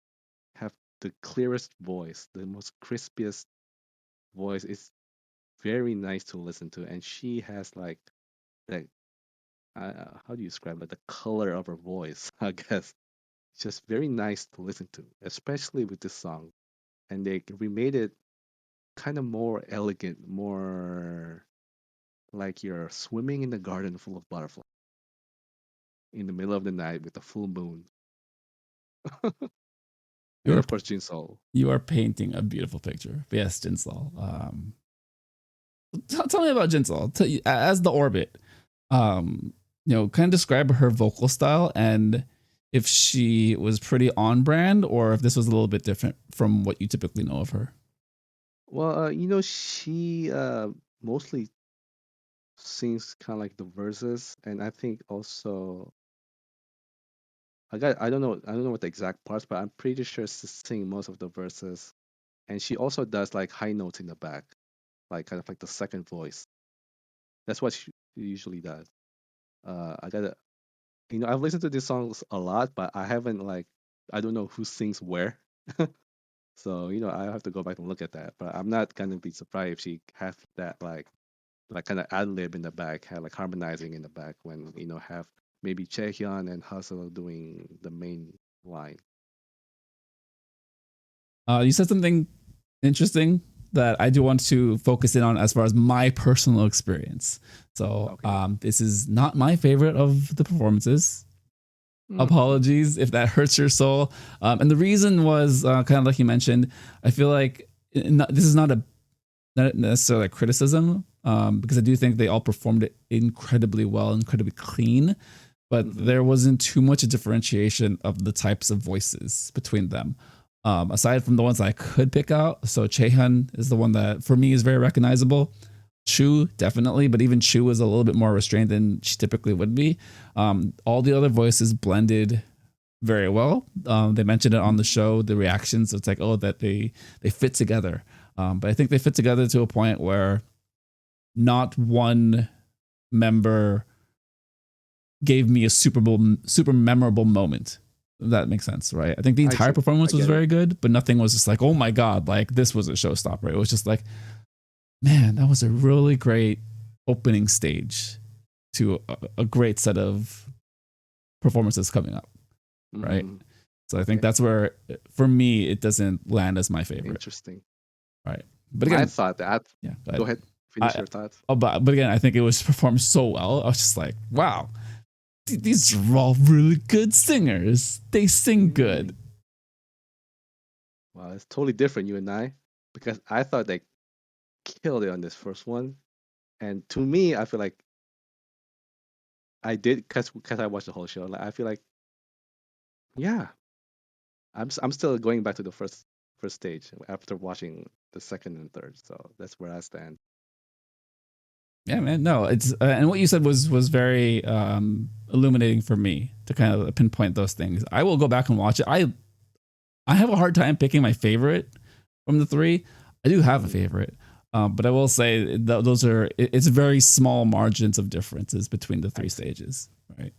have the clearest voice, the most crispiest voice. It's very nice to listen to, and she has like that. How do you describe it? The color of her voice, I guess. It's just very nice to listen to, especially with this song. And they remade it kind of more elegant, more like you're swimming in a garden full of butterflies in the middle of the night with a full moon. And You're of course, Jin Sol. you are painting a beautiful picture. But yes, Jinsol. Tell me about Jinsol. As the orbit. Kind of describe her vocal style and if she was pretty on brand or if this was a little bit different from what you typically know of her. Well, she mostly sings kind of like the verses, and I think also I don't know what the exact parts, but I'm pretty sure she sings most of the verses, and she also does like high notes in the back, like kind of like the second voice. That's what she usually does. I gotta, I've listened to these songs a lot, but I don't know who sings where. So, I have to go back and look at that. But I'm not gonna be surprised if she has that like kind of ad lib in the back, have like harmonizing in the back when have maybe Chaehyun and Hustle doing the main line. You said something interesting that I do want to focus in on as far as my personal experience. So Okay. this is not my favorite of the performances. Mm. Apologies if that hurts your soul. And the reason was kind of like you mentioned. I feel like this is not necessarily a criticism because I do think they all performed it incredibly well, incredibly clean. But there wasn't too much a differentiation of the types of voices between them. Aside from the ones that I could pick out, so Chaehyun is the one that for me is very recognizable. Chu definitely, but even Chu is a little bit more restrained than she typically would be. All the other voices blended very well. They mentioned it on the show, the reactions. It's like, oh, that they fit together. But I think they fit together to a point where not one member gave me a super memorable moment. If that makes sense, right? I think the entire performance was very good, but nothing was just like, oh my God, like this was a showstopper. It was just like, man, that was a really great opening stage to a great set of performances coming up, right? So I think that's where, for me, it doesn't land as my favorite. Interesting. Right. But again, I thought that. Yeah. Go ahead. Finish your thoughts. But again, I think it was performed so well. I was just like, wow, these are all really good singers. They sing good. Wow, it's totally different, you and I, because I thought they killed it on this first one. And to me, I feel like I did because I watched the whole show. Like I feel like, yeah, I'm still going back to the first stage after watching the second and third. So that's where I stand. Yeah, man. No, it's and what you said was very illuminating for me to kind of pinpoint those things. I will go back and watch it. I have a hard time picking my favorite from the three. I do have a favorite, but I will say those are it's very small margins of differences between the three stages, right?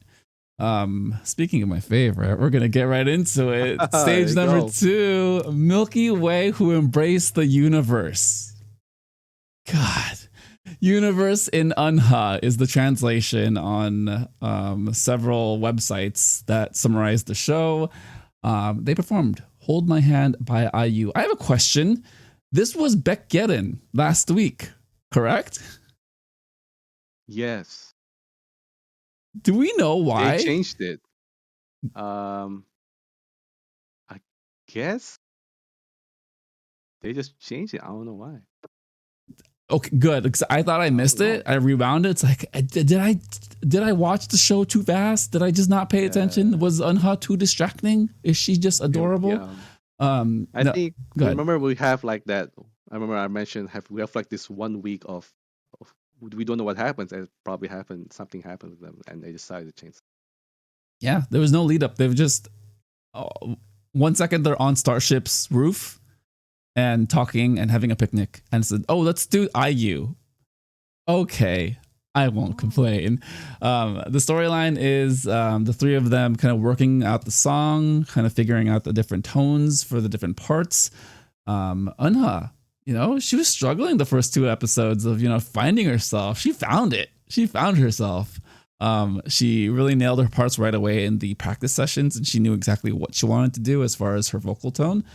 Speaking of my favorite, we're gonna get right into it. Stage number 2, Milky Way, who embraced the universe. God. Universe in Unha is the translation on several websites that summarize the show. They performed Hold My Hand by IU. I have a question. This was Beckgeddon last week, correct? Yes. Do we know why? They changed it. I guess they just changed it. I don't know why. Okay, good. Because I thought I missed it. I rewound it. It's like, did I watch the show too fast? Did I just not pay attention? Was Unha too distracting? Is she just adorable? Yeah. I think remember we have like that. I remember I mentioned we have like this 1 week of we don't know what happens. It probably happened. Something happened with them, and they decided to change. Yeah, there was no lead up. They've just 1 second they're on Starship's roof and talking and having a picnic, and said, "Oh, let's do IU." Okay, I won't complain. The storyline is the three of them kind of working out the song, kind of figuring out the different tones for the different parts. Unha, she was struggling the first 2 episodes of, finding herself. She found it. She found herself. She really nailed her parts right away in the practice sessions, and she knew exactly what she wanted to do as far as her vocal tone.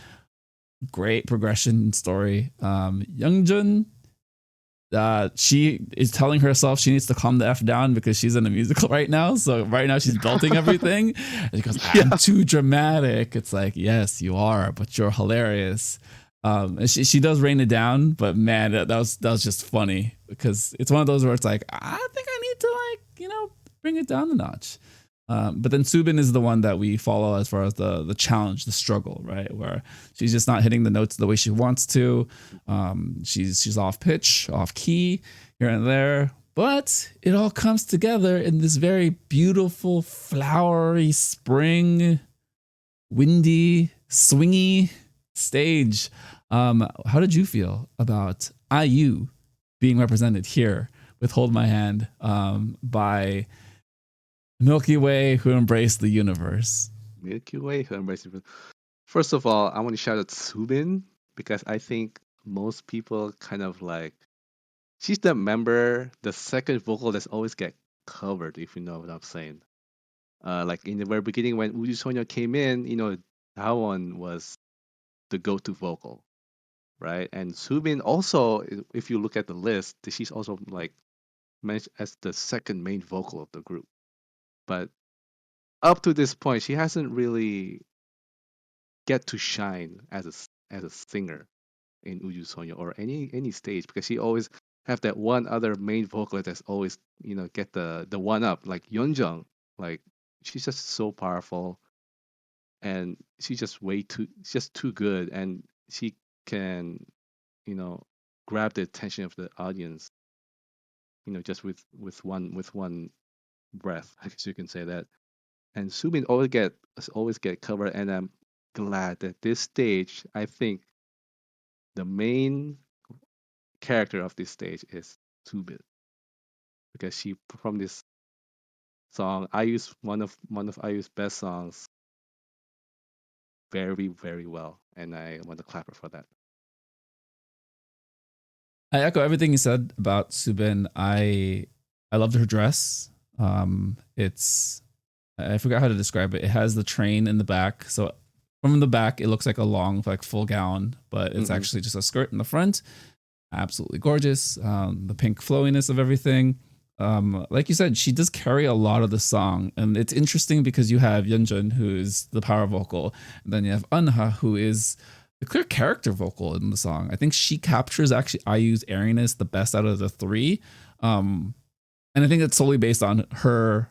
Great progression story. Youngjun, she is telling herself she needs to calm the F down because she's in a musical right now. So right now she's belting everything. And she goes, I'm too dramatic. It's like, yes, you are, but you're hilarious. And she does rain it down, but man, that was just funny because it's one of those where it's like, I think I need to bring it down a notch. But then Subin is the one that we follow as far as the challenge, the struggle, right? Where she's just not hitting the notes the way she wants to. She's off pitch, off key, here and there. But it all comes together in this very beautiful, flowery, spring, windy, swingy stage. How did you feel about IU being represented here with Hold My Hand by Milky Way, who embraced the universe? Milky Way, who embraced the universe. First of all, I want to shout out Subin because I think most people kind of like, she's the member, the second vocal that's always get covered, if you know what I'm saying. Like in the very beginning when Uju Sonya came in, that one was the go-to vocal, right? And Subin also, if you look at the list, she's also like managed as the second main vocal of the group. But up to this point, she hasn't really get to shine as a singer in Uju Sonya or any stage because she always have that one other main vocalist that's always get the one up like Yeonjung. Like she's just so powerful and she's just too good and she can grab the attention of the audience just with one breath. I guess you can say that. And Subin always get covered, and I'm glad that this stage, I think the main character of this stage is Subin because she performed this song. I use one of IU's best songs very very well, and I want to clap her for that. I echo everything you said about Subin. I loved her dress. It's, I forgot how to describe it. It has the train in the back, so from the back it looks like a long, like full gown, but it's actually just a skirt in the front. Absolutely gorgeous. The pink flowiness of everything. Like you said, she does carry a lot of the song, and it's interesting because you have Yeonjun, who is the power vocal, and then you have Unha, who is the clear character vocal in the song. I think she captures actually IU's airiness the best out of the three, and I think it's solely based on her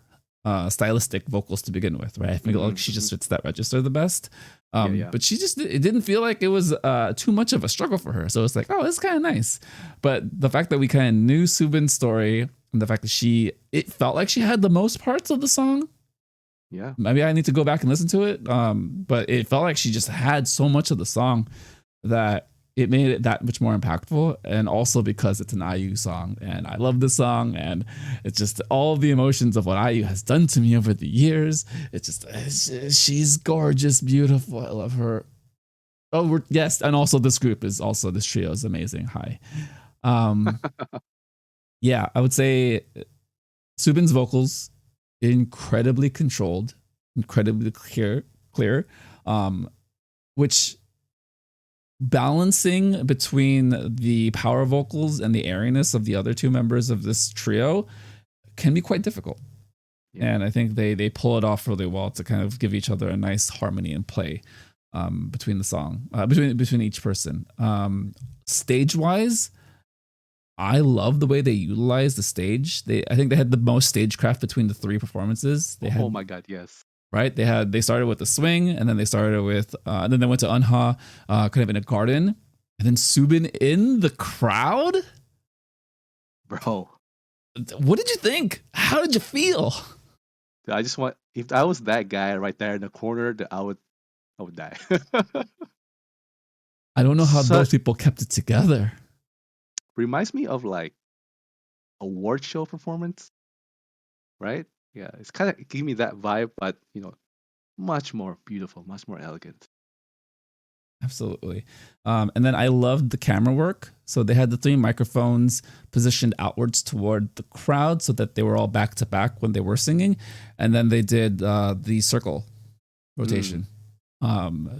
stylistic vocals to begin with, right? I think like she just fits that register the best. But it didn't feel like it was too much of a struggle for her. So it's like, oh, this is kind of nice. But the fact that we kind of knew Subin's story and the fact that it felt like she had the most parts of the song. Yeah. Maybe I need to go back and listen to it. But it felt like she just had so much of the song that it made it that much more impactful. And also because it's an IU song and I love this song, and it's just all the emotions of what IU has done to me over the years. She's gorgeous, beautiful. I love her. Oh, yes. And also this trio is amazing. Hi. Yeah, I would say Subin's vocals, incredibly controlled, incredibly clear, which balancing between the power vocals and the airiness of the other two members of this trio can be quite difficult. Yeah. And I think they pull it off really well to kind of give each other a nice harmony and play between the song, between each person. Stage wise, I love the way they utilize the stage. I think they had the most stagecraft between the three performances. Oh my God, yes. Right? They started with the swing, and then they started with, and then they went to Unha, kind of in a garden, and then Subin in the crowd. Bro, what did you think? How did you feel? I just if I was that guy right there in the corner, I would I would die. I don't know how So those people kept it together. reminds me of like award show performance, right? Yeah, it's kind of give me that vibe, but much more beautiful, much more elegant. Absolutely. And then I loved the camera work. So they had the three microphones positioned outwards toward the crowd so that they were all back to back when they were singing. And then they did the circle Mm, rotation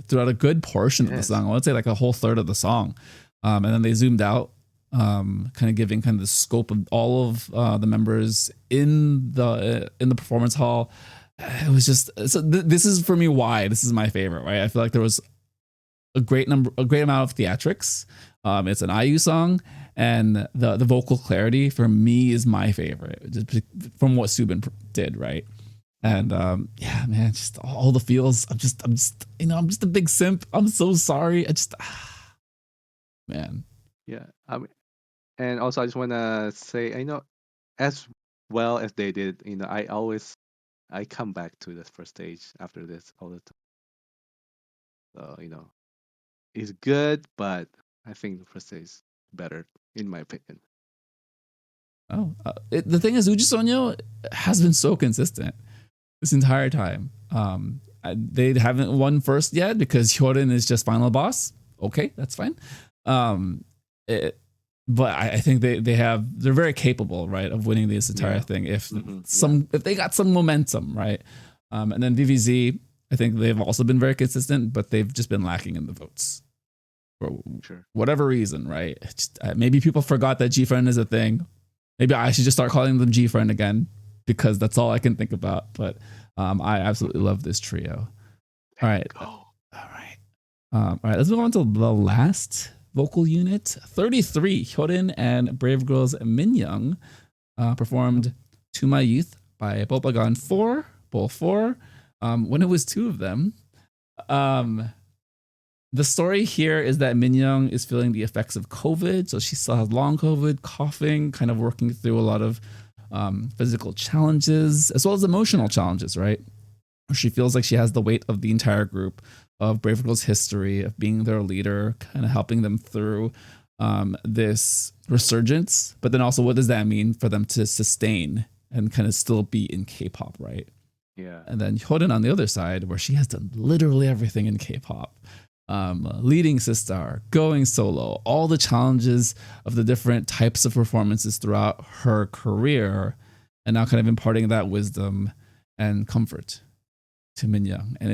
throughout a good portion of the yes. song. I would say like a whole third of the song. And then they zoomed out, kind of giving kind of the scope of all of the members in the performance hall. It was just so. This is for me why this is my favorite. Right, I feel like there was a great amount of theatrics. It's an IU song, and the vocal clarity for me is my favorite, just from what Subin did, right? And yeah, man, just all the feels. I'm just a big simp. I'm so sorry. Man. Yeah. And also I just wanna say, as well as they did, I come back to the first stage after this all the time. So, it's good, but I think the first stage is better in my opinion. Oh, the thing is, Uji Sonyo has been so consistent this entire time. They haven't won first yet because Hyorin is just final boss. Okay, that's fine. Um, it, but I think they're very capable, right, of winning this entire Yeah. thing if Yeah. if they got some momentum, right. And then VVZ, I think they've also been very consistent, but they've just been lacking in the votes for Sure. whatever reason, right? Maybe people forgot that G Friend is a thing. Maybe I should just start calling them G Friend again because that's all I can think about. But I absolutely love this trio. All right. Go. All right. All right. Let's move on to the last vocal unit. 33, Hyorin and Brave Girls Minyoung performed To My Youth by Bobagon 4, Bull 4, when it was two of them. Um, the story here is that Minyoung is feeling the effects of COVID. So she still has long COVID, coughing, kind of working through a lot of physical challenges as well as emotional challenges, right? She feels like she has the weight of the entire group, of Brave Girls' history, of being their leader, kind of helping them through this resurgence. But then also, what does that mean for them to sustain and kind of still be in K-pop, right? Yeah. And then Hyorin on the other side, where she has done literally everything in K-pop, leading Sistar, going solo, all the challenges of the different types of performances throughout her career, and now kind of imparting that wisdom and comfort to Minyoung. And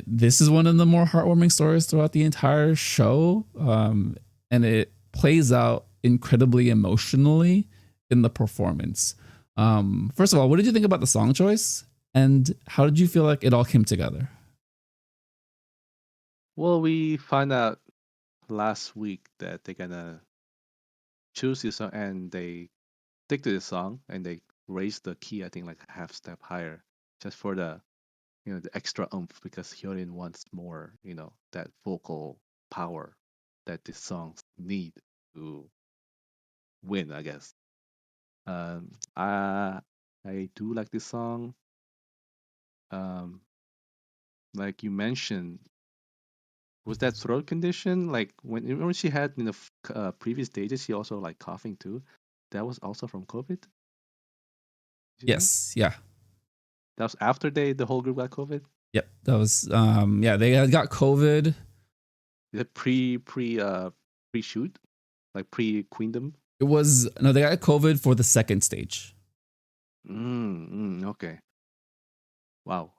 this is one of the more heartwarming stories throughout the entire show, and it plays out incredibly emotionally in the performance. First of all, what did you think about the song choice, and how did you feel like it all came together? Well, we found out last week that they're gonna choose this song and they stick to the song and they raise the key, I think, like a half step higher, just for the extra oomph because Hyorin wants more, that vocal power that the songs need to win, I guess. Um, I I do like this song. Um, like you mentioned, was that throat condition like when she had in the previous stages? She also like coughing too. That was also from COVID. Did you know? Yes, yeah, That was after the whole group got COVID. yep. That was yeah. They had got COVID. Is it pre shoot like pre Queendom? It was no, they got COVID for the second stage. Okay. Wow.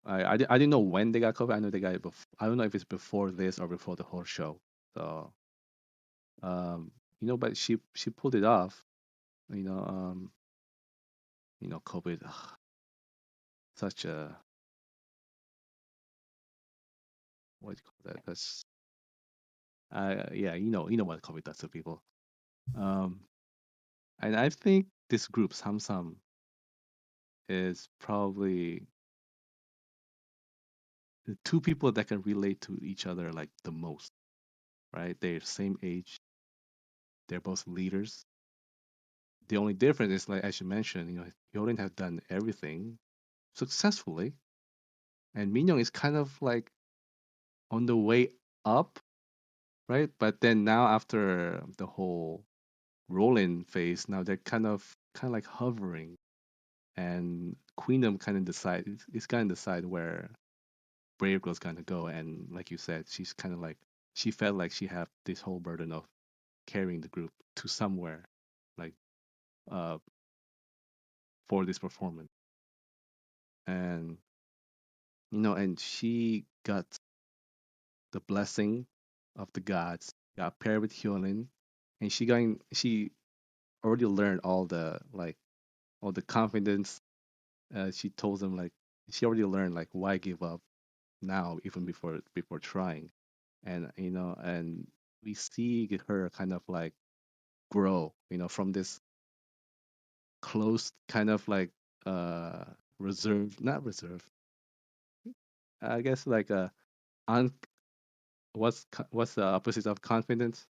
I didn't know when they got COVID. I know they got it before. I don't know if it's before this or before the whole show. So but she pulled it off. You know, COVID, such a what do you call that? That's yeah, you know what COVID does to people. Um, and I think this group Samsam is probably the two people that can relate to each other like the most, right? They're same age. They're both leaders. The only difference is like as you mentioned, Yorin have done everything successfully, and Minyoung is kind of like on the way up, right? But then now after the whole roll-in phase, now they're kind of like hovering, and Queendom kind of decide it's kind of decide where Brave Girl's gonna go, and like you said, she's kind of like she felt like she had this whole burden of carrying the group to somewhere, like uh for this performance, and and she got the blessing of the gods, got paired with Hyolyn, and she already learned all the confidence. She told them like she already learned like why give up now even before trying, and and we see her kind of like grow, from this closed kind of like uh reserve, not reserve, I guess like un what's the opposite of confidence?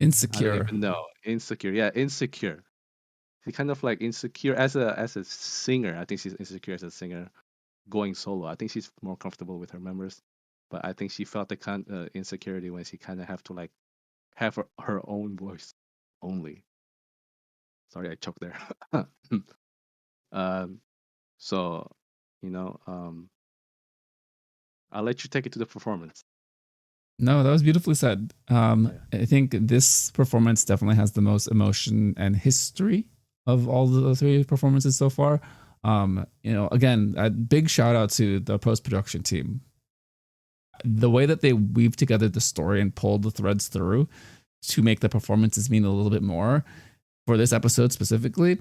I don't Insecure. even know. Insecure. Yeah, insecure. She kind of like insecure as a singer. I think she's insecure as a singer going solo. I think she's more comfortable with her members, but I think she felt the insecurity when she kind of have to like have her own voice only. Sorry, I choked there. um, so I'll let you take it to the performance. No, that was beautifully said. Yeah. I think this performance definitely has the most emotion and history of all the three performances so far. Again, a big shout out to the post production team. The way that they weave together the story and pull the threads through to make the performances mean a little bit more for this episode specifically.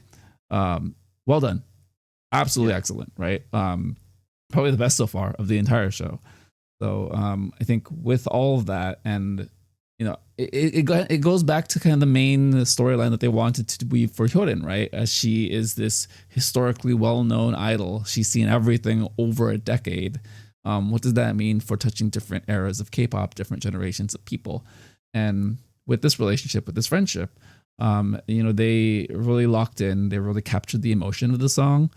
Well done. Absolutely Yeah. excellent, right? Probably the best so far of the entire show. So I think with all of that, and it goes back to kind of the main storyline that they wanted to weave for Hyorin, right? As she is this historically well-known idol, she's seen everything over a decade. What does that mean for touching different eras of K-pop, different generations of people? And with this relationship, with this friendship, they really locked in. They really captured the emotion of the song.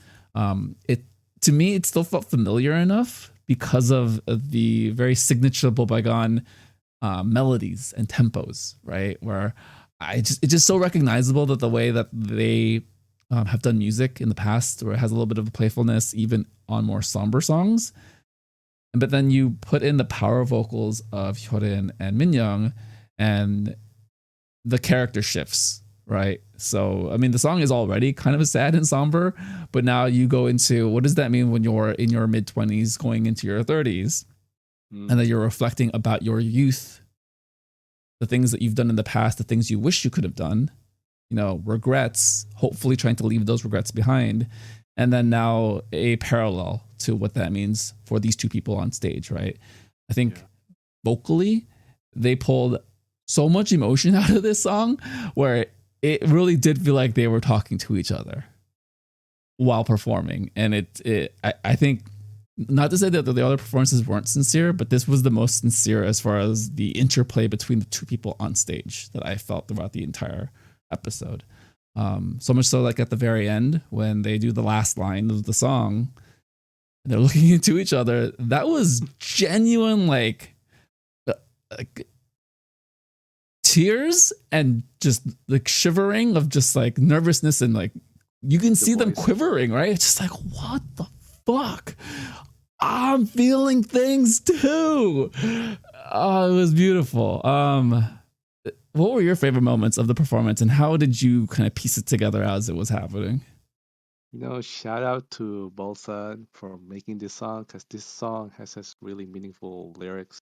It to me, it still felt familiar enough because of the very signature Bobagon melodies and tempos, right? Where it's just so recognizable that the way that they have done music in the past, where it has a little bit of a playfulness, even on more somber songs. But then you put in the power vocals of Hyorin and Minyoung, and the character shifts, right? So, I mean, the song is already kind of sad and somber, but now you go into what does that mean when you're in your mid 20s going into your 30s, and that you're reflecting about your youth, the things that you've done in the past, the things you wish you could have done, regrets, hopefully trying to leave those regrets behind. And then now a parallel to what that means for these two people on stage, right? I think vocally, they pulled so much emotion out of this song where it really did feel like they were talking to each other while performing. And I think, not to say that the other performances weren't sincere, but this was the most sincere as far as the interplay between the two people on stage that I felt throughout the entire episode. So much so, like at the very end, when they do the last line of the song, they're looking into each other. That was genuine, like tears and just like shivering of just like nervousness, and like you can see them quivering, right? It's just like, what the fuck? I'm feeling things too. Oh, it was beautiful. What were your favorite moments of the performance, and how did you kind of piece it together as it was happening? Shout out to Bolsa for making this song, because this song has really meaningful lyrics,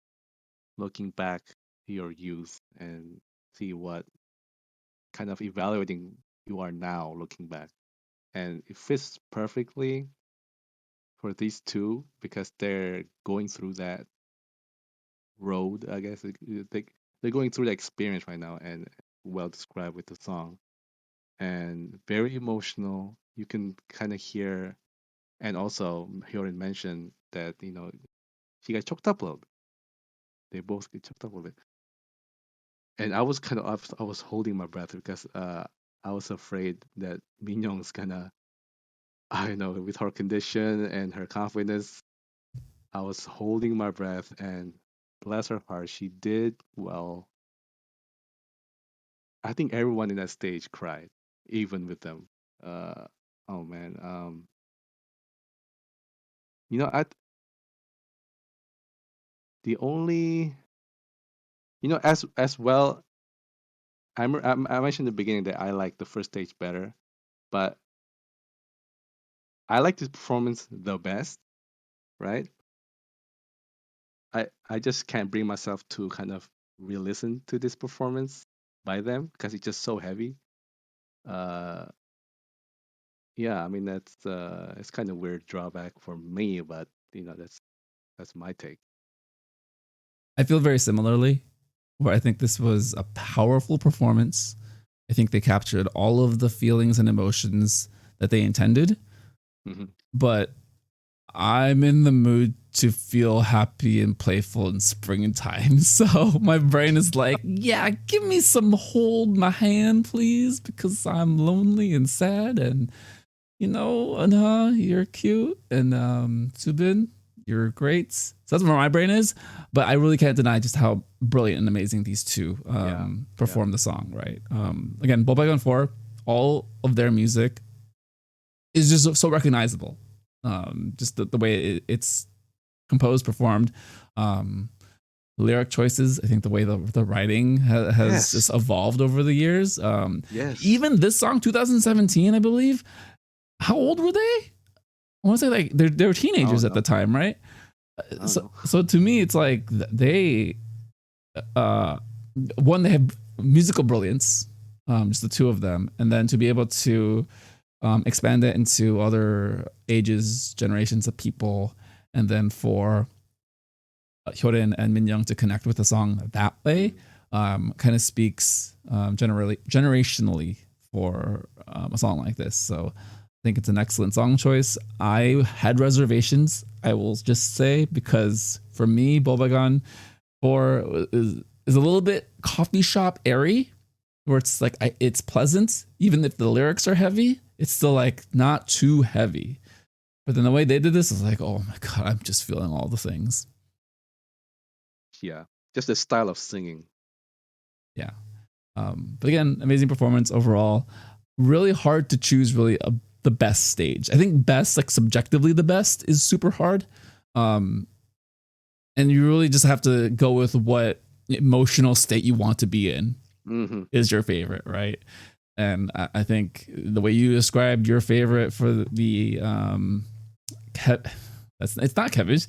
looking back to your youth and see what kind of evaluating you are now looking back. And it fits perfectly for these two because they're going through that road, I guess. They're going through the experience right now, and well described with the song. And very emotional. You can kind of hear, and also Hyorin mentioned that, she got choked up a little bit. They both get choked up a little bit. And I was I was holding my breath because I was afraid that Minyoung's gonna, I don't know, with her condition and her confidence, I was holding my breath, and bless her heart, she did well. I think everyone in that stage cried, even with them. Uh, oh man, you know, the only, as well. I mentioned in the beginning that I like the first stage better, but I like this performance the best, right? I just can't bring myself to kind of re-listen to this performance by them because it's just so heavy. Uh, yeah, I mean that's it's kind of weird drawback for me, but that's my take. I feel very similarly, where I think this was a powerful performance. I think they captured all of the feelings and emotions that they intended, Hmm. but I'm in the mood to feel happy and playful in springtime. So my brain is like, yeah, give me some hold my hand, please, because I'm lonely and sad. And, Anha, you're cute. And Subin, you're great. So that's where my brain is. But I really can't deny just how brilliant and amazing these two Yeah, yeah, perform the song, right? Again, Bobaigon 4, all of their music is just so recognizable. Just the way it's composed, performed, um, lyric choices. I think the way the writing has just yes, evolved over the years. yes. Even this song, 2017, I believe. How old were they? I want to say like they were I teenagers don't at the know. time, right? I don't know. So to me, it's like they uh, one, they have musical brilliance, just the two of them, and then to be able to expand it into other ages, generations of people, and then for Hyorin and Minyoung to connect with the song that way, Mm. kind of speaks generationally for a song like this. So I think it's an excellent song choice. I had reservations, I will just say, because for me, Bobagan 4 is a little bit coffee shop airy, where it's like it's pleasant, even if the lyrics are heavy. It's still like not too heavy. But then the way they did this is like, oh my god, I'm just feeling all the things. Yeah, just the style of singing. Yeah. But again, amazing performance overall. Really hard to choose the best stage. I think best, like subjectively the best, is super hard. Um, and you really just have to go with what emotional state you want to be in Hmm. is your favorite, right? And I think the way you described your favorite for the it's not Kevish.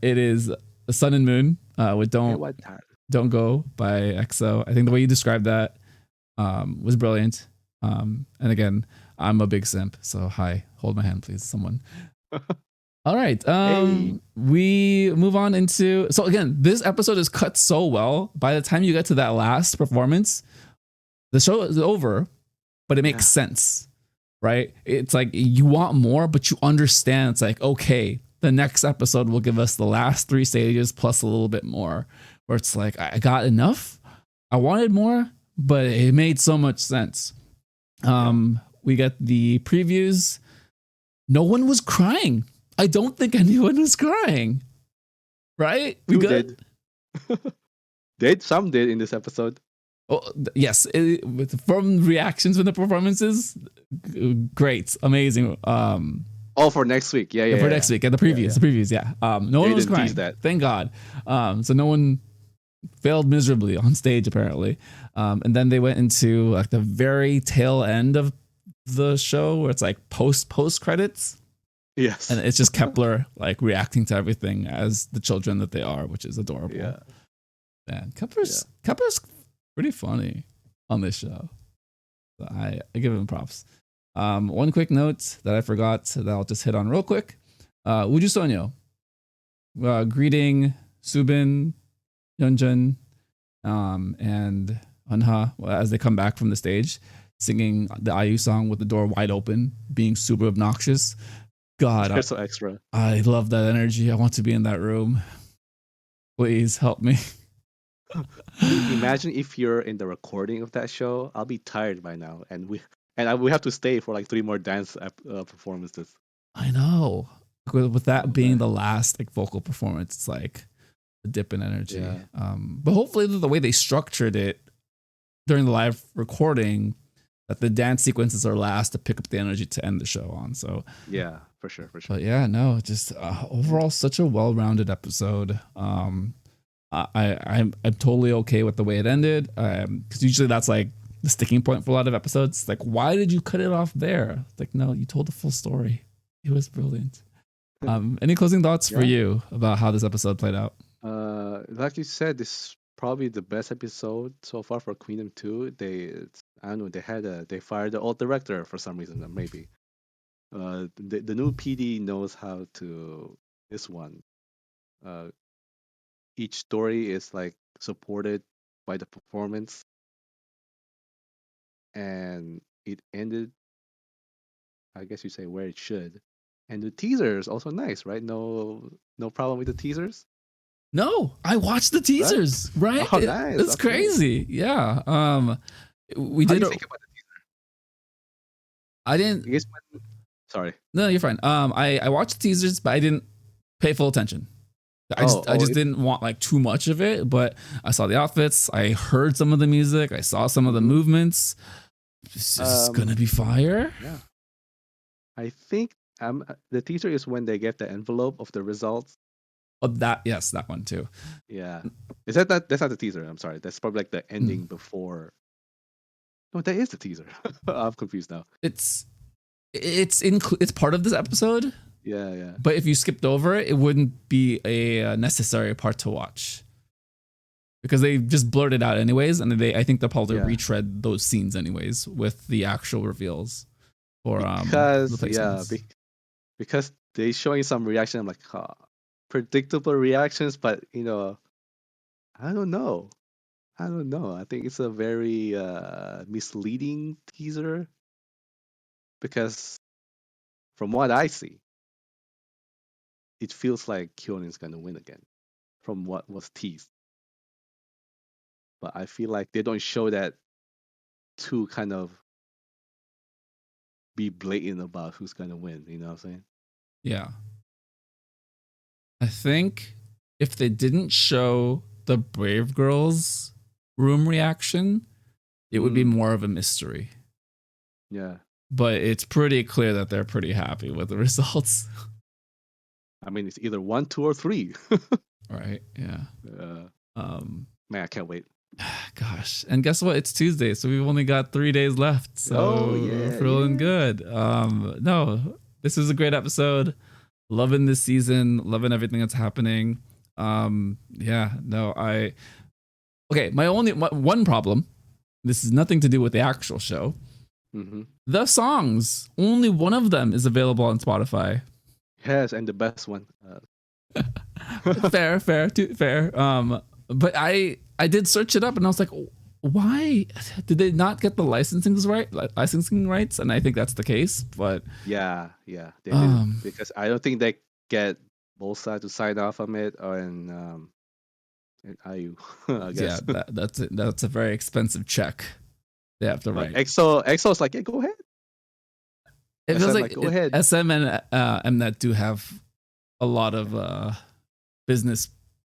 It is Sun and Moon with Yeah, what time? Don't Go by EXO. I think the way you described that was brilliant. And again, I'm a big simp, so hi, hold my hand, please, someone. All right. Hey, We move on into, so again, this episode is cut so well. By the time you get to that last performance, the show is over, but it makes yeah, sense, right? It's like you want more, but you understand. It's like, okay, the next episode will give us the last three stages plus a little bit more. Where it's like I got enough. I wanted more, but it made so much sense. yeah. We get the previews. No one was crying. I don't think anyone was crying. Right? We Two good? did. Did some did in this episode. Oh, yes. From reactions from the performances, great, amazing. Oh, for next week. Yeah, Yeah, yeah, for yeah, next week, at yeah, yeah. the previews, yeah. No one They was didn't tease crying. that. Thank God. So no one failed miserably on stage apparently. And then they went into like the very tail end of the show where it's like post credits, and Yes. it's just Kepler like reacting to everything as the children that they are, which is adorable. Yeah, Man, yeah. Kepler's pretty funny on this show. So I give him props. One quick note that I forgot that I'll just hit on real quick. Uju Sonyo greeting Subin, Yeonjun, and Anha as they come back from the stage, singing the IU song with the door wide open, being super obnoxious. God, They're so extra. I love that energy. I want to be in that room. Please help me. Imagine if you're in the recording of that show. I'll be tired by now, and we have to stay for like three more dance performances. I know. with that being Okay. the last like vocal performance, it's like a dip in energy. Yeah. But hopefully the way they structured it during the live recording, that the dance sequences are last to pick up the energy to end the show on. So, Yeah, for sure, for sure. but yeah, no, just overall such a well-rounded episode. I'm totally okay with the way it ended, because usually that's like the sticking point for a lot of episodes. Like, why did you cut it off there? Like, no, you told the full story. It was brilliant. Any closing thoughts for Yeah. you about how this episode played out? Like you said, this is probably the best episode so far for Queendom 2. I don't know, they fired the old director for some reason, maybe. The new PD knows how to this one. Uh, each story is like supported by the performance, and it ended, I guess you say, where it should. And the teaser is also nice, right? No problem with the teasers, No, I watched the right? teasers. Right, Oh, nice. it's Okay. crazy. Yeah. We How do did. you think about the teaser? I didn't. I guess sorry. No, you're fine. I watched the teasers, but I didn't pay full attention. I just It, didn't want like too much of it. But I saw the outfits. I heard some of the music. I saw some of the mhm. movements. This is gonna be fire. Yeah. I think the teaser is when they get the envelope of the results. Oh, yes, that one too. Yeah. Is that's not the teaser? I'm sorry. That's probably like the ending before. No, that is the teaser. I'm confused now. It's part of this episode. Yeah, yeah. But if you skipped over it, it wouldn't be a necessary part to watch, because they just blurred it out anyways, and I think they'll probably Yeah. retread those scenes anyways with the actual reveals for Because the placements. because they showing some reaction. I'm like, predictable reactions, but I don't know. I think it's a very misleading teaser because from what I see, it feels like Kyonin's gonna win again from what was teased. But I feel like they don't show that to kind of be blatant about who's gonna win. You know what I'm saying? Yeah, I think if they didn't show the Brave Girls room reaction, it would be more of a mystery. Yeah. But it's pretty clear that they're pretty happy with the results. I mean, it's either 1, 2, or 3. Right? Yeah. Man, I can't wait. Gosh, and guess what? It's Tuesday, so we've only got 3 days left. So we're feeling good. No, this was a great episode. Loving this season. Loving everything that's happening. Yeah. No, okay. My one problem. This is nothing to do with the actual show. Mm-hmm. The songs. Only one of them is available on Spotify. Yes, and the best one. Fair. But I did search it up, and I was like, why did they not get the licensing rights? And I think that's the case. But yeah, they didn't, because I don't think they get both sides to sign off on it, and IU. I guess. Yeah, that's a very expensive check they have to Like write. EXO's like, yeah, go ahead. It feels like go ahead. SM and Mnet do have a lot of business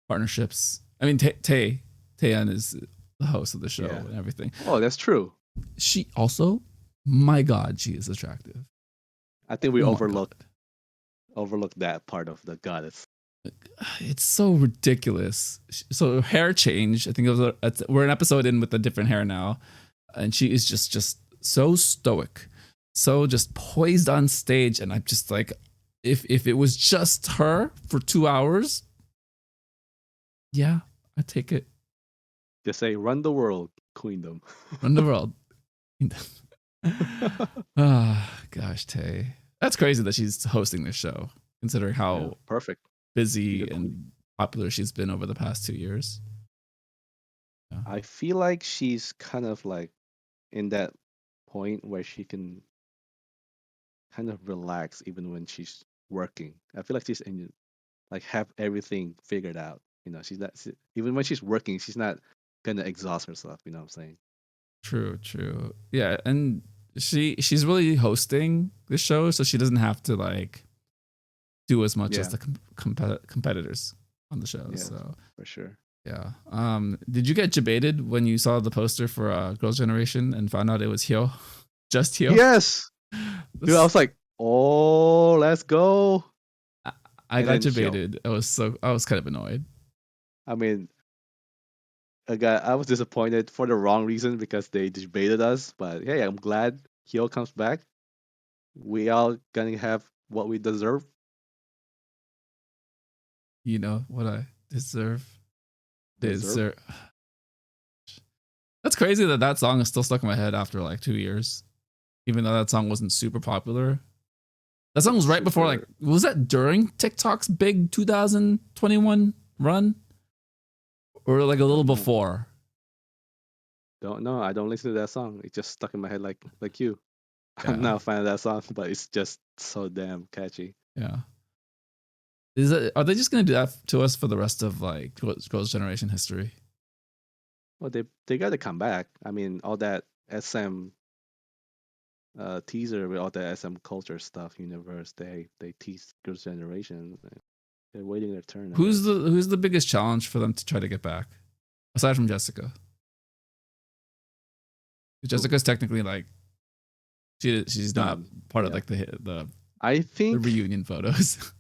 partnerships. I mean, Taeyeon is the host of the show and everything. Oh, that's true. She also, my God, she is attractive. I think we overlooked that part of the goddess. It's so ridiculous. So hair change. I think we're an episode in with a different hair now, and she is just so stoic, so just poised on stage, and I'm just like, if it was just her for 2 hours, yeah, I'd take it. Just say, run the world, Queendom. Run the world. Gosh, Tay. That's crazy that she's hosting this show, considering how perfect, busy and popular she's been over the past 2 years. Yeah. I feel like she's kind of like in that point where she can kind of relax even when she's working. I feel like she's have everything figured out. She's not, even when she's working, she's not gonna exhaust herself. You know what I'm saying? True. Yeah, and she's really hosting the show, so she doesn't have to do as much Yeah. as the competitors on the show. Yeah. So For sure. yeah. Did you get debated when you saw the poster for Girls' Generation and found out it was Hyo? Just Hyo? Yes. Dude, I was like, oh, let's go. I And got then Hyo. debated. I was kind of annoyed. I mean, I was disappointed for the wrong reason because they debated us. But hey, I'm glad Hyo comes back. We all gonna have what we deserve. You know what I deserve? Deserve. That's crazy that song is still stuck in my head after like 2 years, even though that song wasn't super popular. That song was right before, like, was that during TikTok's big 2021 run, or like a little before? Don't know. I don't listen to that song. It just stuck in my head like you. Yeah. I'm not a fan of that song, but it's just so damn catchy. Yeah. Are they just gonna do that to us for the rest of like Girls' Generation history? Well, they got to come back. I mean, all that SM teaser with all the SM culture stuff, universe. They tease Girls' Generation. They're waiting their turn. Who's the biggest challenge for them to try to get back, aside from Jessica? Jessica's technically like she's not part of like the I think the reunion photos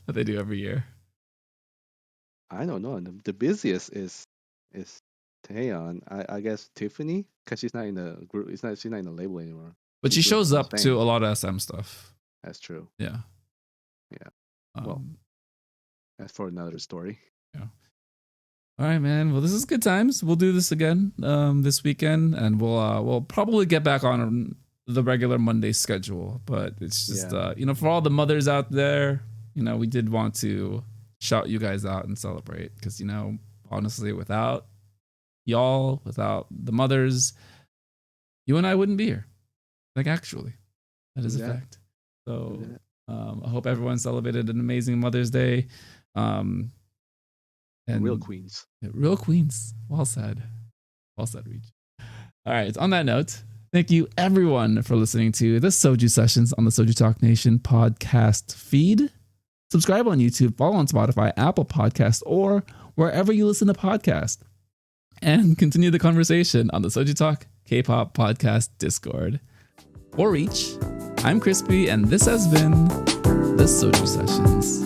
that they do every year. I don't know. The busiest is Taeyeon. I guess Tiffany, because she's not in the group. She's not in the label anymore. But she shows up to a lot of SM stuff. That's true. Yeah. Yeah. Well, that's for another story. Yeah. All right, man. Well, this is good times. We'll do this again this weekend, and we'll probably get back on the regular Monday schedule. But it's just for all the mothers out there, we did want to shout you guys out and celebrate because honestly, without y'all, without the mothers, you and I wouldn't be here. Like, actually, that is a fact. So I hope everyone celebrated an amazing Mother's Day. And real queens. Yeah, real queens. Well said. Well said, Reach. All right. On that note, thank you everyone for listening to the Soju Sessions on the Soju Talk Nation podcast feed. Subscribe on YouTube, follow on Spotify, Apple Podcasts, or wherever you listen to podcasts. And continue the conversation on the Soju Talk K-pop podcast Discord. For Reach, I'm Crispy, and this has been the Soju Sessions.